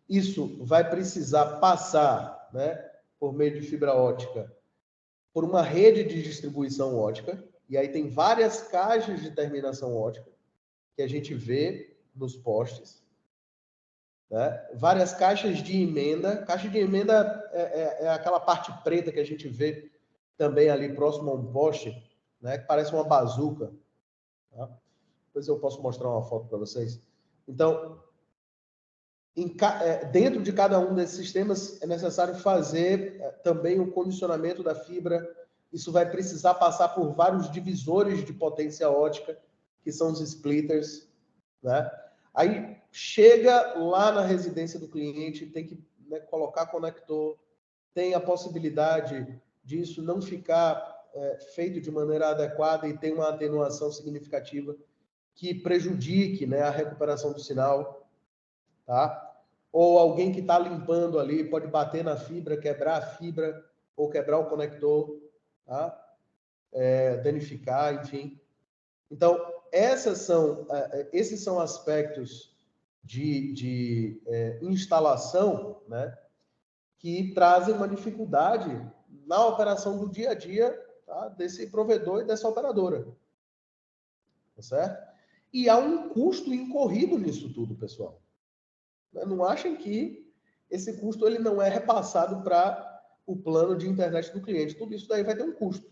Isso vai precisar passar, né, por meio de fibra ótica por uma rede de distribuição ótica. E aí tem várias caixas de terminação ótica que a gente vê nos postes. Né? Várias caixas de emenda. Caixa de emenda é aquela parte preta que a gente vê também ali próximo a um poste, né? Que parece uma bazuca. Tá? Depois eu posso mostrar uma foto para vocês. Então, dentro de cada um desses sistemas é necessário fazer também o condicionamento da fibra. Isso vai precisar passar por vários divisores de potência ótica, que são os splitters. Né? Aí chega lá na residência do cliente, tem que, né, colocar conector, tem a possibilidade disso não ficar feito de maneira adequada e tem uma atenuação significativa que prejudique, né, a recuperação do sinal. Tá? Ou alguém que está limpando ali pode bater na fibra, quebrar a fibra ou quebrar o conector, tá? Danificar, enfim. Então, esses são aspectos de instalação, né, que trazem uma dificuldade na operação do dia a dia, tá, desse provedor e dessa operadora. Tá certo? E há um custo incorrido nisso tudo, pessoal. Não achem que esse custo ele não é repassado para o plano de internet do cliente. Tudo isso daí vai ter um custo.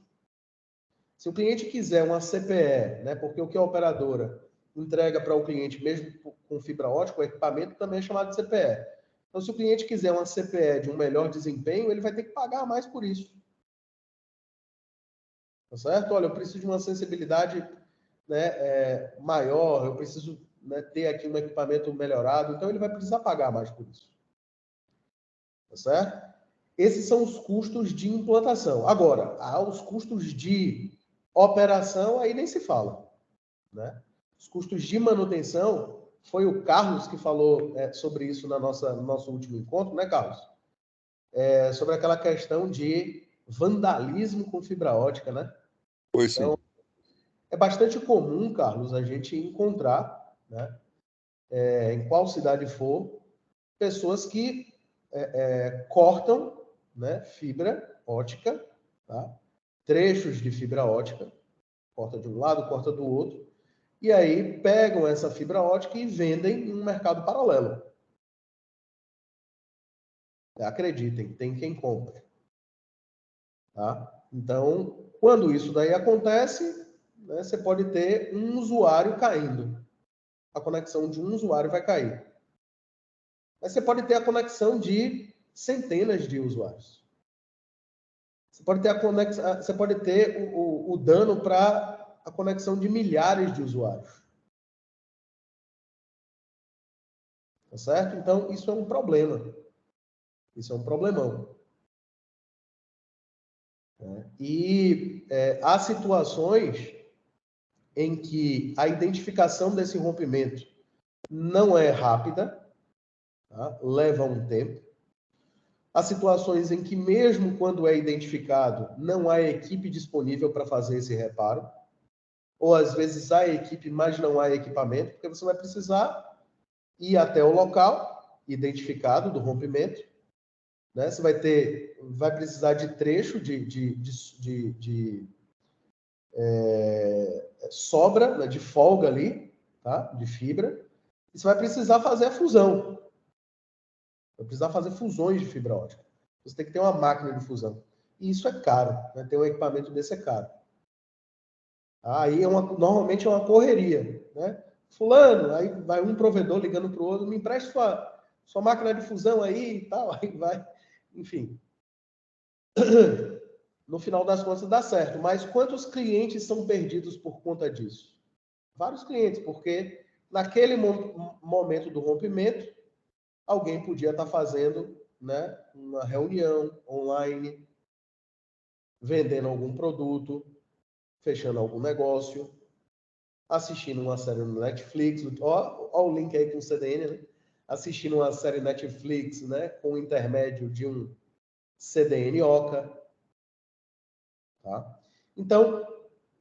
Se o cliente quiser uma CPE, né, porque o que a operadora entrega para o cliente, mesmo com fibra ótica, o equipamento também é chamado de CPE. Então, se o cliente quiser uma CPE de um melhor desempenho, ele vai ter que pagar mais por isso. Tá certo? Olha, eu preciso de uma sensibilidade, né, maior, eu preciso, né, ter aqui um equipamento melhorado, então ele vai precisar pagar mais por isso. Tá certo? Esses são os custos de implantação. Agora, os custos de operação, aí nem se fala. Né? Os custos de manutenção, foi o Carlos que falou sobre isso no nosso último encontro, né, Carlos? Sobre aquela questão de vandalismo com fibra ótica, né? Pois sim. Então, é bastante comum, Carlos, a gente encontrar, né, em qual cidade for, pessoas que cortam, né, fibra ótica, tá? Trechos de fibra ótica, corta de um lado, corta do outro, e aí pegam essa fibra ótica e vendem em um mercado paralelo. Acreditem, tem quem compre. Tá? Então, quando isso daí acontece, né, você pode ter um usuário caindo. A conexão de um usuário vai cair. Mas você pode ter a conexão de centenas de usuários. Você pode ter o dano para a conexão de milhares de usuários. Tá certo? Então, isso é um problema. Isso é um problemão. E há situações em que a identificação desse rompimento não é rápida, tá? Leva um tempo. Há situações em que, mesmo quando é identificado, não há equipe disponível para fazer esse reparo. Ou, às vezes, há equipe, mas não há equipamento, porque você vai precisar ir até o local identificado do rompimento, né? Você vai precisar de trecho de sobra, né, de folga ali, tá? De fibra, e você vai precisar fazer a fusão. Vai precisar fazer fusões de fibra ótica. Você tem que ter uma máquina de fusão. E isso é caro, né? Ter um equipamento desse é caro. Aí normalmente é uma correria, né? Fulano, aí vai um provedor ligando para o outro, me empreste sua máquina de fusão aí e tal, aí vai, enfim. No final das contas dá certo, mas quantos clientes são perdidos por conta disso? Vários clientes, porque naquele momento do rompimento, alguém podia estar fazendo, né, uma reunião online, vendendo algum produto, fechando algum negócio, assistindo uma série no Netflix, ó o link aí com o CDN, né? Assistindo uma série Netflix, né, com o intermédio de um CDN Oca. Tá? Então,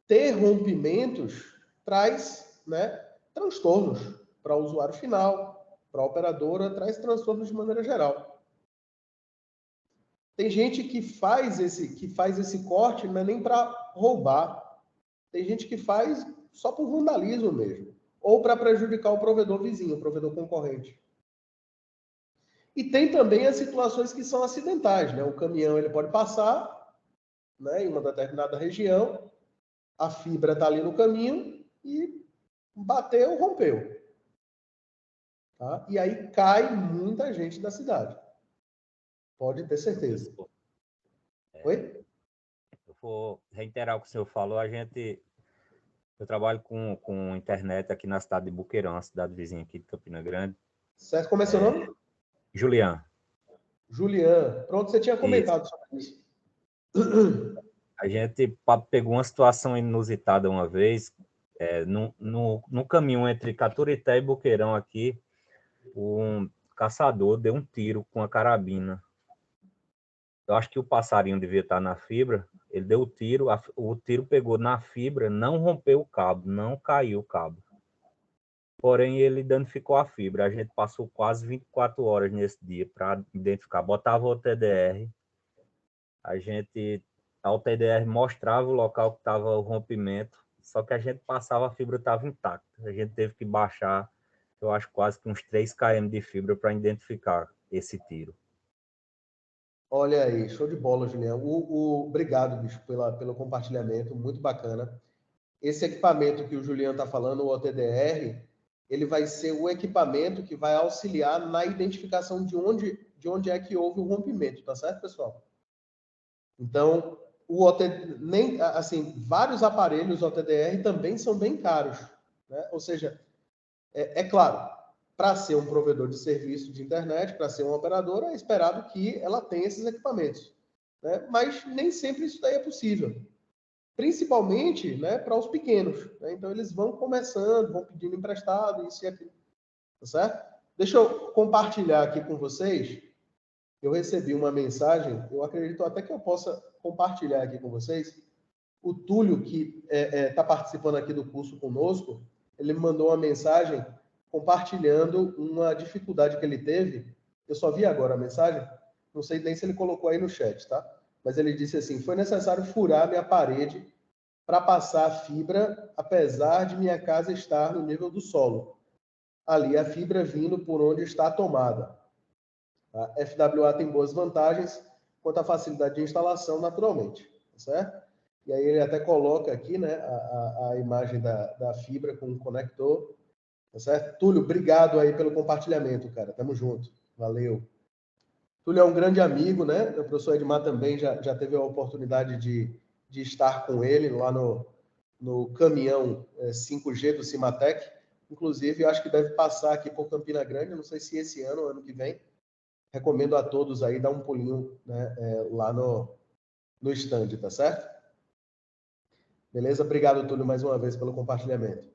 ter rompimentos traz, né, transtornos para o usuário final, para a operadora, traz transtornos de maneira geral. Tem gente que faz esse corte, não é nem para roubar. Tem gente que faz só por vandalismo mesmo, ou para prejudicar o provedor vizinho, o provedor concorrente. E tem também as situações que são acidentais, né? O caminhão ele pode passar, né, em uma determinada região, a fibra está ali no caminho e bateu, rompeu. Tá? E aí cai muita gente da cidade. Pode ter certeza. Oi? Eu vou reiterar o que o senhor falou. Eu trabalho com internet aqui na cidade de Buqueirão, a cidade vizinha aqui de Campina Grande. Certo? Como é seu nome? Julian. Julian. Pronto, você tinha comentado sobre isso. A gente pegou uma situação inusitada uma vez, no caminho entre Caturité e Buqueirão aqui, um caçador deu um tiro com a carabina. Eu acho que o passarinho devia estar na fibra, ele deu o tiro pegou na fibra, não rompeu o cabo, não caiu o cabo. Porém, ele danificou a fibra. A gente passou quase 24 horas nesse dia para identificar. Botava o TDR, a OTDR mostrava o local que estava o rompimento, só que a gente passava, a fibra estava intacta. A gente teve que baixar, eu acho, quase que uns 3 km de fibra para identificar esse tiro. Olha aí, show de bola, Julião. Obrigado, bicho, pelo compartilhamento, muito bacana. Esse equipamento que o Julião está falando, o OTDR, ele vai ser o equipamento que vai auxiliar na identificação de onde é que houve o rompimento, tá certo, pessoal? Então, vários aparelhos OTDR também são bem caros, né? Ou seja, é claro, para ser um provedor de serviço de internet, para ser uma operadora, é esperado que ela tenha esses equipamentos, né? Mas nem sempre isso daí é possível. Principalmente, né, para os pequenos, né? Então, eles vão começando, vão pedindo emprestado, isso e aquilo. Tá certo? Deixa eu compartilhar aqui com vocês. Eu recebi uma mensagem, eu acredito até que eu possa compartilhar aqui com vocês. O Túlio, que está participando aqui do curso conosco, ele me mandou uma mensagem compartilhando uma dificuldade que ele teve. Eu só vi agora a mensagem, não sei nem se ele colocou aí no chat, tá? Mas ele disse assim, foi necessário furar minha parede para passar a fibra, apesar de minha casa estar no nível do solo. Ali a fibra vindo por onde está a tomada. A FWA tem boas vantagens quanto à facilidade de instalação, naturalmente, tá certo? E aí ele até coloca aqui, né, a imagem da fibra com o conector, tá certo? Túlio, obrigado aí pelo compartilhamento, cara. Tamo junto. Valeu. Túlio é um grande amigo, né? O professor Edmar também já teve a oportunidade de estar com ele lá no caminhão 5G do Cimatec. Inclusive, eu acho que deve passar aqui por Campina Grande, não sei se esse ano ou ano que vem. Recomendo a todos aí dar um pulinho, né, lá no stand, tá certo? Beleza? Obrigado, Túlio, mais uma vez pelo compartilhamento.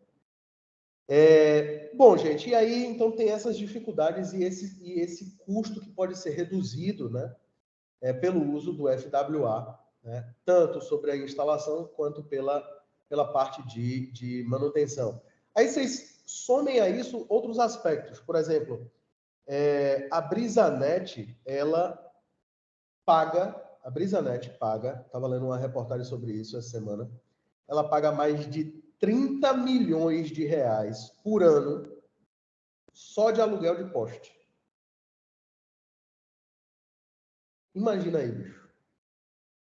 Bom, gente, e aí, então, tem essas dificuldades e esse custo que pode ser reduzido, né, pelo uso do FWA, né, tanto sobre a instalação quanto pela parte de manutenção. Aí vocês somem a isso outros aspectos. Por exemplo, a Brisanet, a Brisanet paga, estava lendo uma reportagem sobre isso essa semana, ela paga mais de 30 milhões de reais por ano só de aluguel de poste. Imagina aí, bicho.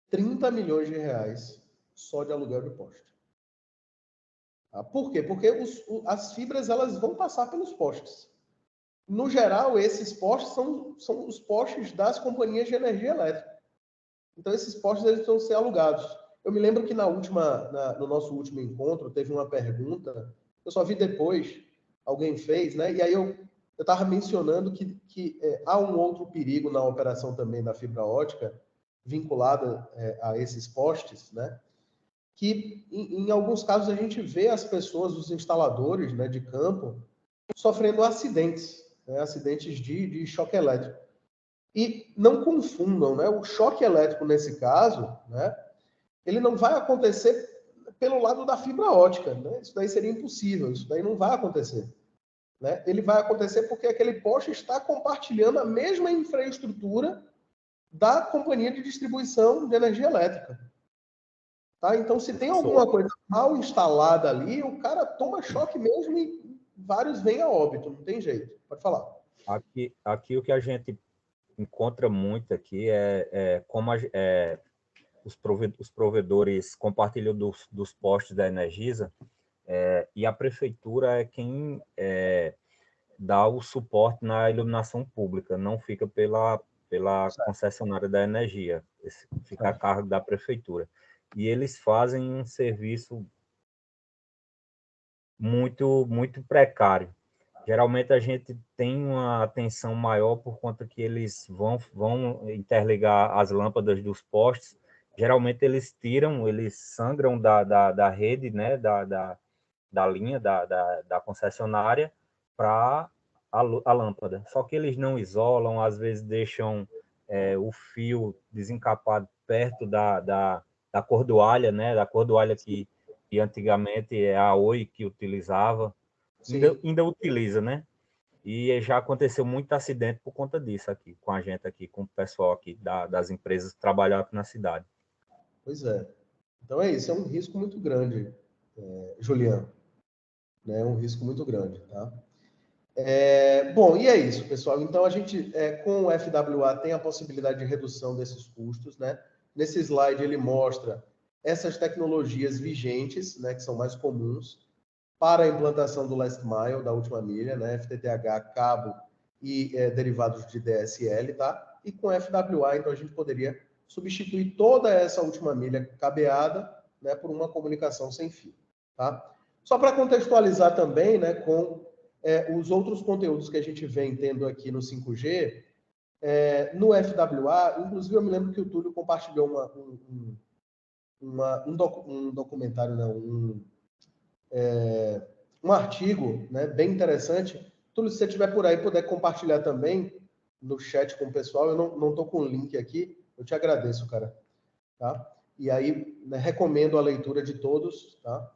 30 milhões de reais só de aluguel de poste. Por quê? Porque as fibras elas vão passar pelos postes. No geral, esses postes são os postes das companhias de energia elétrica. Então, esses postes eles vão ser alugados. Eu me lembro que no nosso último encontro, teve uma pergunta, eu só vi depois, alguém fez, né? E aí eu estava mencionando que há um outro perigo na operação também da fibra ótica, vinculada a esses postes, né? Que em alguns casos a gente vê as pessoas, os instaladores, né, de campo, sofrendo acidentes, né? Acidentes de choque elétrico. E não confundam, né? O choque elétrico nesse caso, né? Ele não vai acontecer pelo lado da fibra ótica, né? Isso daí seria impossível, isso daí não vai acontecer, né? Ele vai acontecer porque aquele poste está compartilhando a mesma infraestrutura da companhia de distribuição de energia elétrica. Tá? Então, se tem alguma coisa mal instalada ali, o cara toma choque mesmo e vários vêm a óbito, não tem jeito. Pode falar. Aqui o que a gente encontra muito aqui como os provedores compartilham dos postes da Energisa, e a prefeitura é quem dá o suporte na iluminação pública, não fica pela concessionária da energia, fica a cargo da prefeitura. E eles fazem um serviço muito, muito precário. Geralmente a gente tem uma atenção maior por conta que eles vão interligar as lâmpadas dos postes. Geralmente eles sangram da rede, né, da linha da concessionária para a lâmpada. Só que eles não isolam, às vezes deixam o fio desencapado perto da cordoalha, né, da cordoalha que antigamente é a Oi que utilizava. Ainda utiliza, né? E já aconteceu muito acidente por conta disso aqui, com a gente aqui, com o pessoal aqui das empresas que trabalham aqui na cidade. Pois é. Então é isso, é um risco muito grande, Juliano. É um risco muito grande, tá? Bom, e é isso, pessoal. Então a gente, com o FWA, tem a possibilidade de redução desses custos, né? Nesse slide ele mostra essas tecnologias vigentes, né, que são mais comuns, para a implantação do last mile, da última milha, né, FTTH, cabo e derivados de DSL, tá? E com FWA, então, a gente poderia substituir toda essa última milha cabeada, né, por uma comunicação sem fio, tá? Só para contextualizar também, né, com os outros conteúdos que a gente vem tendo aqui no 5G, no FWA, inclusive eu me lembro que o Túlio compartilhou um documentário, não, um artigo, né, bem interessante. Túlio, se você estiver por aí, puder compartilhar também no chat com o pessoal, eu não estou com o link aqui, eu te agradeço, cara. Tá? E aí, né, recomendo a leitura de todos, tá?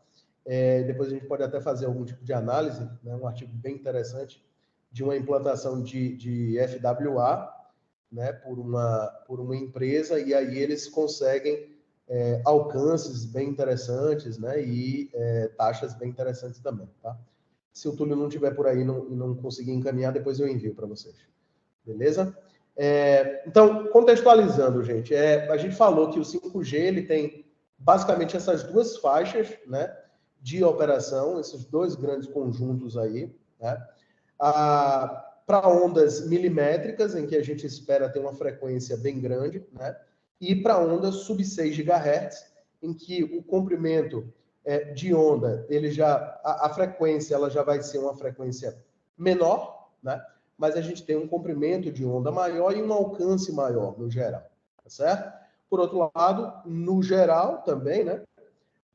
Depois a gente pode até fazer algum tipo de análise, né, um artigo bem interessante de uma implantação de FWA, né, por uma empresa, e aí eles conseguem alcances bem interessantes, né? E taxas bem interessantes também, tá? Se o Túlio não estiver por aí e não conseguir encaminhar, depois eu envio para vocês. Beleza? Então, contextualizando, gente, a gente falou que o 5G ele tem basicamente essas duas faixas, né, de operação, esses dois grandes conjuntos aí, né? Para ondas milimétricas, em que a gente espera ter uma frequência bem grande, né? E para ondas sub 6 GHz, em que o comprimento de onda, a frequência ela já vai ser uma frequência menor, né? Mas a gente tem um comprimento de onda maior e um alcance maior, no geral, tá certo? Por outro lado, no geral também, né?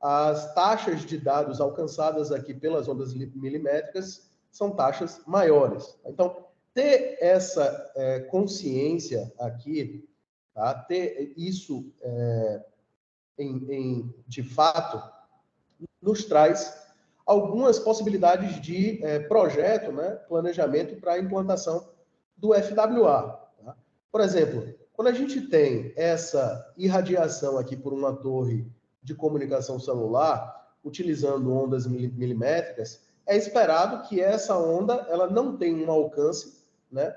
As taxas de dados alcançadas aqui pelas ondas milimétricas são taxas maiores. Então, ter essa consciência aqui, tá? Ter isso de fato, nos traz algumas possibilidades de projeto, né? Planejamento para a implantação do FWA. Tá? Por exemplo, quando a gente tem essa irradiação aqui por uma torre de comunicação celular, utilizando ondas milimétricas, é esperado que essa onda ela não tenha um alcance, né,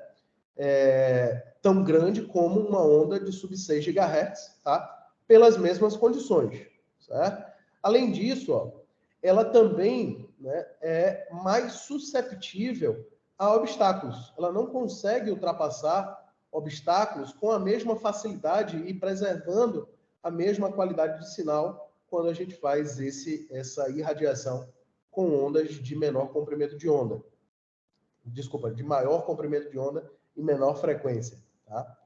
tão grande como uma onda de sub 6 GHz, tá? Pelas mesmas condições, certo? Além disso, ó, ela também, né, é mais susceptível a obstáculos. Ela não consegue ultrapassar obstáculos com a mesma facilidade e preservando a mesma qualidade de sinal quando a gente faz essa irradiação com ondas de menor comprimento de onda. Desculpa, de maior comprimento de onda e menor frequência, tá?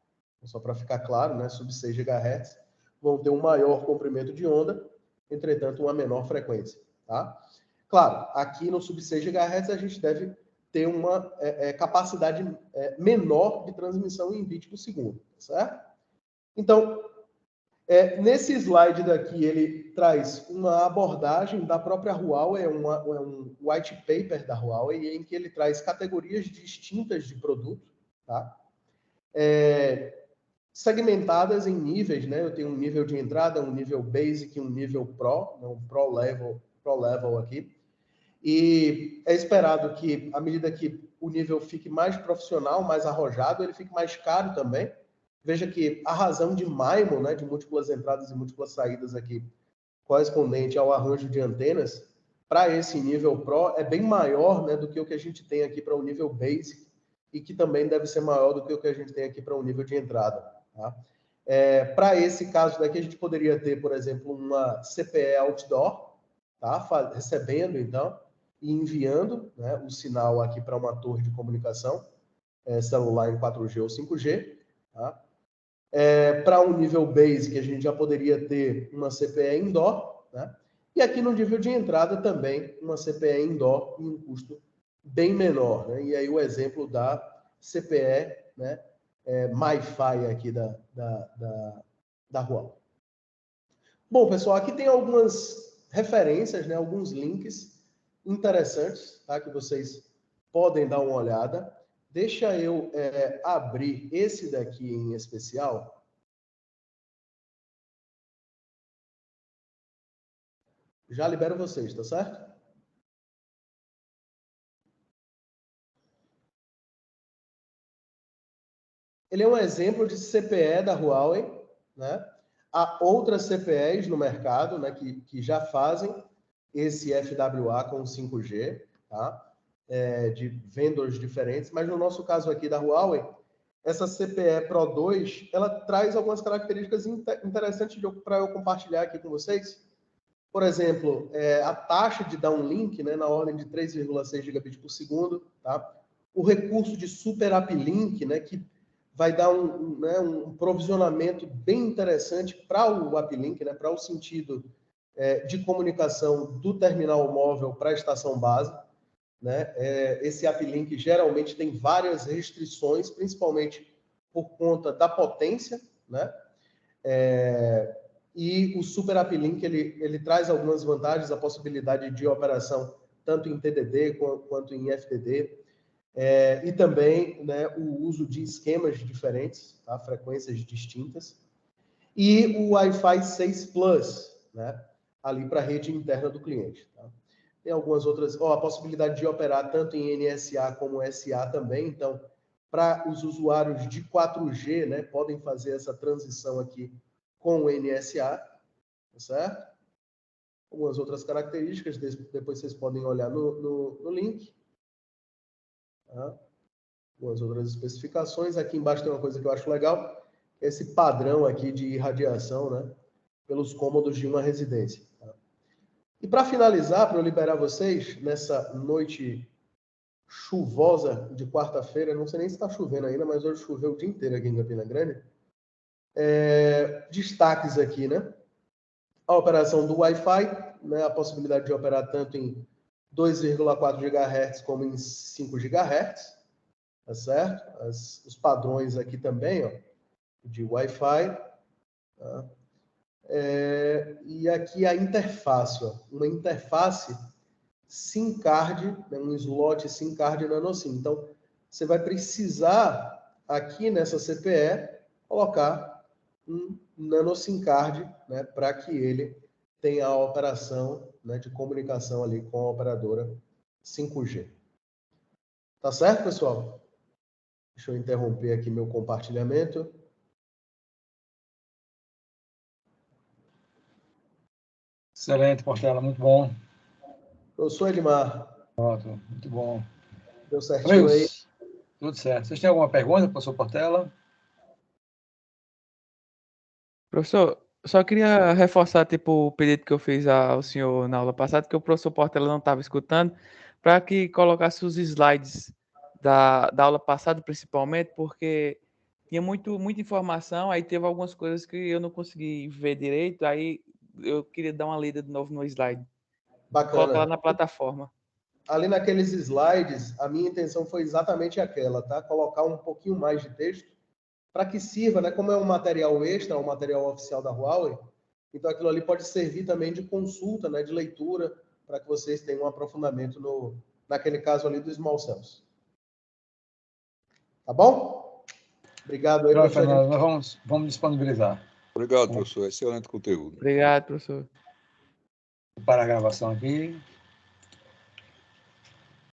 Só para ficar claro, né, sub 6 GHz vão ter um maior comprimento de onda, entretanto, uma menor frequência, tá? Claro, aqui no sub 6 GHz a gente deve ter uma capacidade menor de transmissão em bit por segundo, certo? Então, nesse slide daqui, ele traz uma abordagem da própria Huawei, um white paper da Huawei, em que ele traz categorias distintas de produto, tá? Segmentadas em níveis, né? Eu tenho um nível de entrada, um nível basic, um nível pro, né? Um pro level aqui. E é esperado que, à medida que o nível fique mais profissional, mais arrojado, ele fique mais caro também. Veja que a razão de MIMO, né, de múltiplas entradas e múltiplas saídas aqui, correspondente ao arranjo de antenas, para esse nível Pro, é bem maior, né, do que o que a gente tem aqui para o nível Basic, e que também deve ser maior do que o que a gente tem aqui para o nível de entrada. Tá? Para esse caso daqui, a gente poderia ter, por exemplo, uma CPE outdoor, tá? Recebendo, então, e enviando, né, o sinal aqui para uma torre de comunicação celular em 4G ou 5G. Tá? Para um nível basic, a gente já poderia ter uma CPE indoor, né? E aqui no nível de entrada também uma CPE indoor em um custo bem menor, né? E aí o exemplo da CPE, né, MiFi aqui da Huawei. Bom, pessoal, aqui tem algumas referências, né, alguns links interessantes, tá, que vocês podem dar uma olhada. Deixa eu abrir esse daqui em especial. Já libero vocês, tá certo? Ele é um exemplo de CPE da Huawei, né? Há outras CPEs no mercado, né, que já fazem esse FWA com 5G, tá? De vendors diferentes, mas no nosso caso aqui da Huawei, essa CPE Pro 2, ela traz algumas características interessantes para eu compartilhar aqui com vocês. Por exemplo, a taxa de downlink, né, na ordem de 3,6 gigabit por segundo, tá? O recurso de super uplink, né, que vai dar um provisionamento bem interessante para o uplink, né, para o sentido de comunicação do terminal móvel para a estação base. Né? Esse uplink geralmente tem várias restrições, principalmente por conta da potência, né? E o super uplink ele traz algumas vantagens, a possibilidade de operação tanto em TDD quanto em FDD, e também, né, o uso de esquemas diferentes, tá? Frequências distintas. e o Wi-Fi 6 Plus, né? Ali para a rede interna do cliente. Tá? Tem algumas outras, a possibilidade de operar tanto em NSA como SA também. Então, para os usuários de 4G, né, podem fazer essa transição aqui com o NSA, tá certo? Algumas outras características, depois vocês podem olhar no link. Tá? Algumas outras especificações. Aqui embaixo tem uma coisa que eu acho legal, esse padrão aqui de irradiação, né, pelos cômodos de uma residência. Tá? E para finalizar, para eu liberar vocês, nessa noite chuvosa de quarta-feira, não sei nem se está chovendo ainda, mas hoje choveu o dia inteiro aqui em Campina Grande. Destaques aqui, né? A operação do Wi-Fi, né? A possibilidade de operar tanto em 2,4 GHz como em 5 GHz, tá certo? Os padrões aqui também, ó, de Wi-Fi, tá? E aqui a interface, ó, uma interface SIM card, né, um slot SIM card nano SIM. Então, você vai precisar aqui nessa CPE colocar um nano SIM card, né, para que ele tenha a operação, né, de comunicação ali com a operadora 5G. Tá certo, pessoal? Deixa eu interromper aqui meu compartilhamento. Excelente, Portela, muito bom. Professor Edmar. Pronto, muito bom. Deu certinho aí? Tudo certo. Vocês têm alguma pergunta, professor Portela? Professor, só queria reforçar tipo, o pedido que eu fiz ao senhor na aula passada, que o professor Portela não estava escutando, para que colocasse os slides da aula passada, principalmente, porque tinha muita informação, aí teve algumas coisas que eu não consegui ver direito, aí eu queria dar uma lida de novo no slide. Bacana. Coloca lá na plataforma. Ali naqueles slides, a minha intenção foi exatamente aquela, tá? Colocar um pouquinho mais de texto para que sirva, né? Como é um material extra, um material oficial da Huawei, então aquilo ali pode servir também de consulta, né? De leitura, para que vocês tenham um aprofundamento naquele caso ali do Small Cells. Tá bom? Obrigado aí, professor. Fernando, nós vamos disponibilizar. Obrigado, professor. Excelente conteúdo. Obrigado, professor. Para a gravação aqui.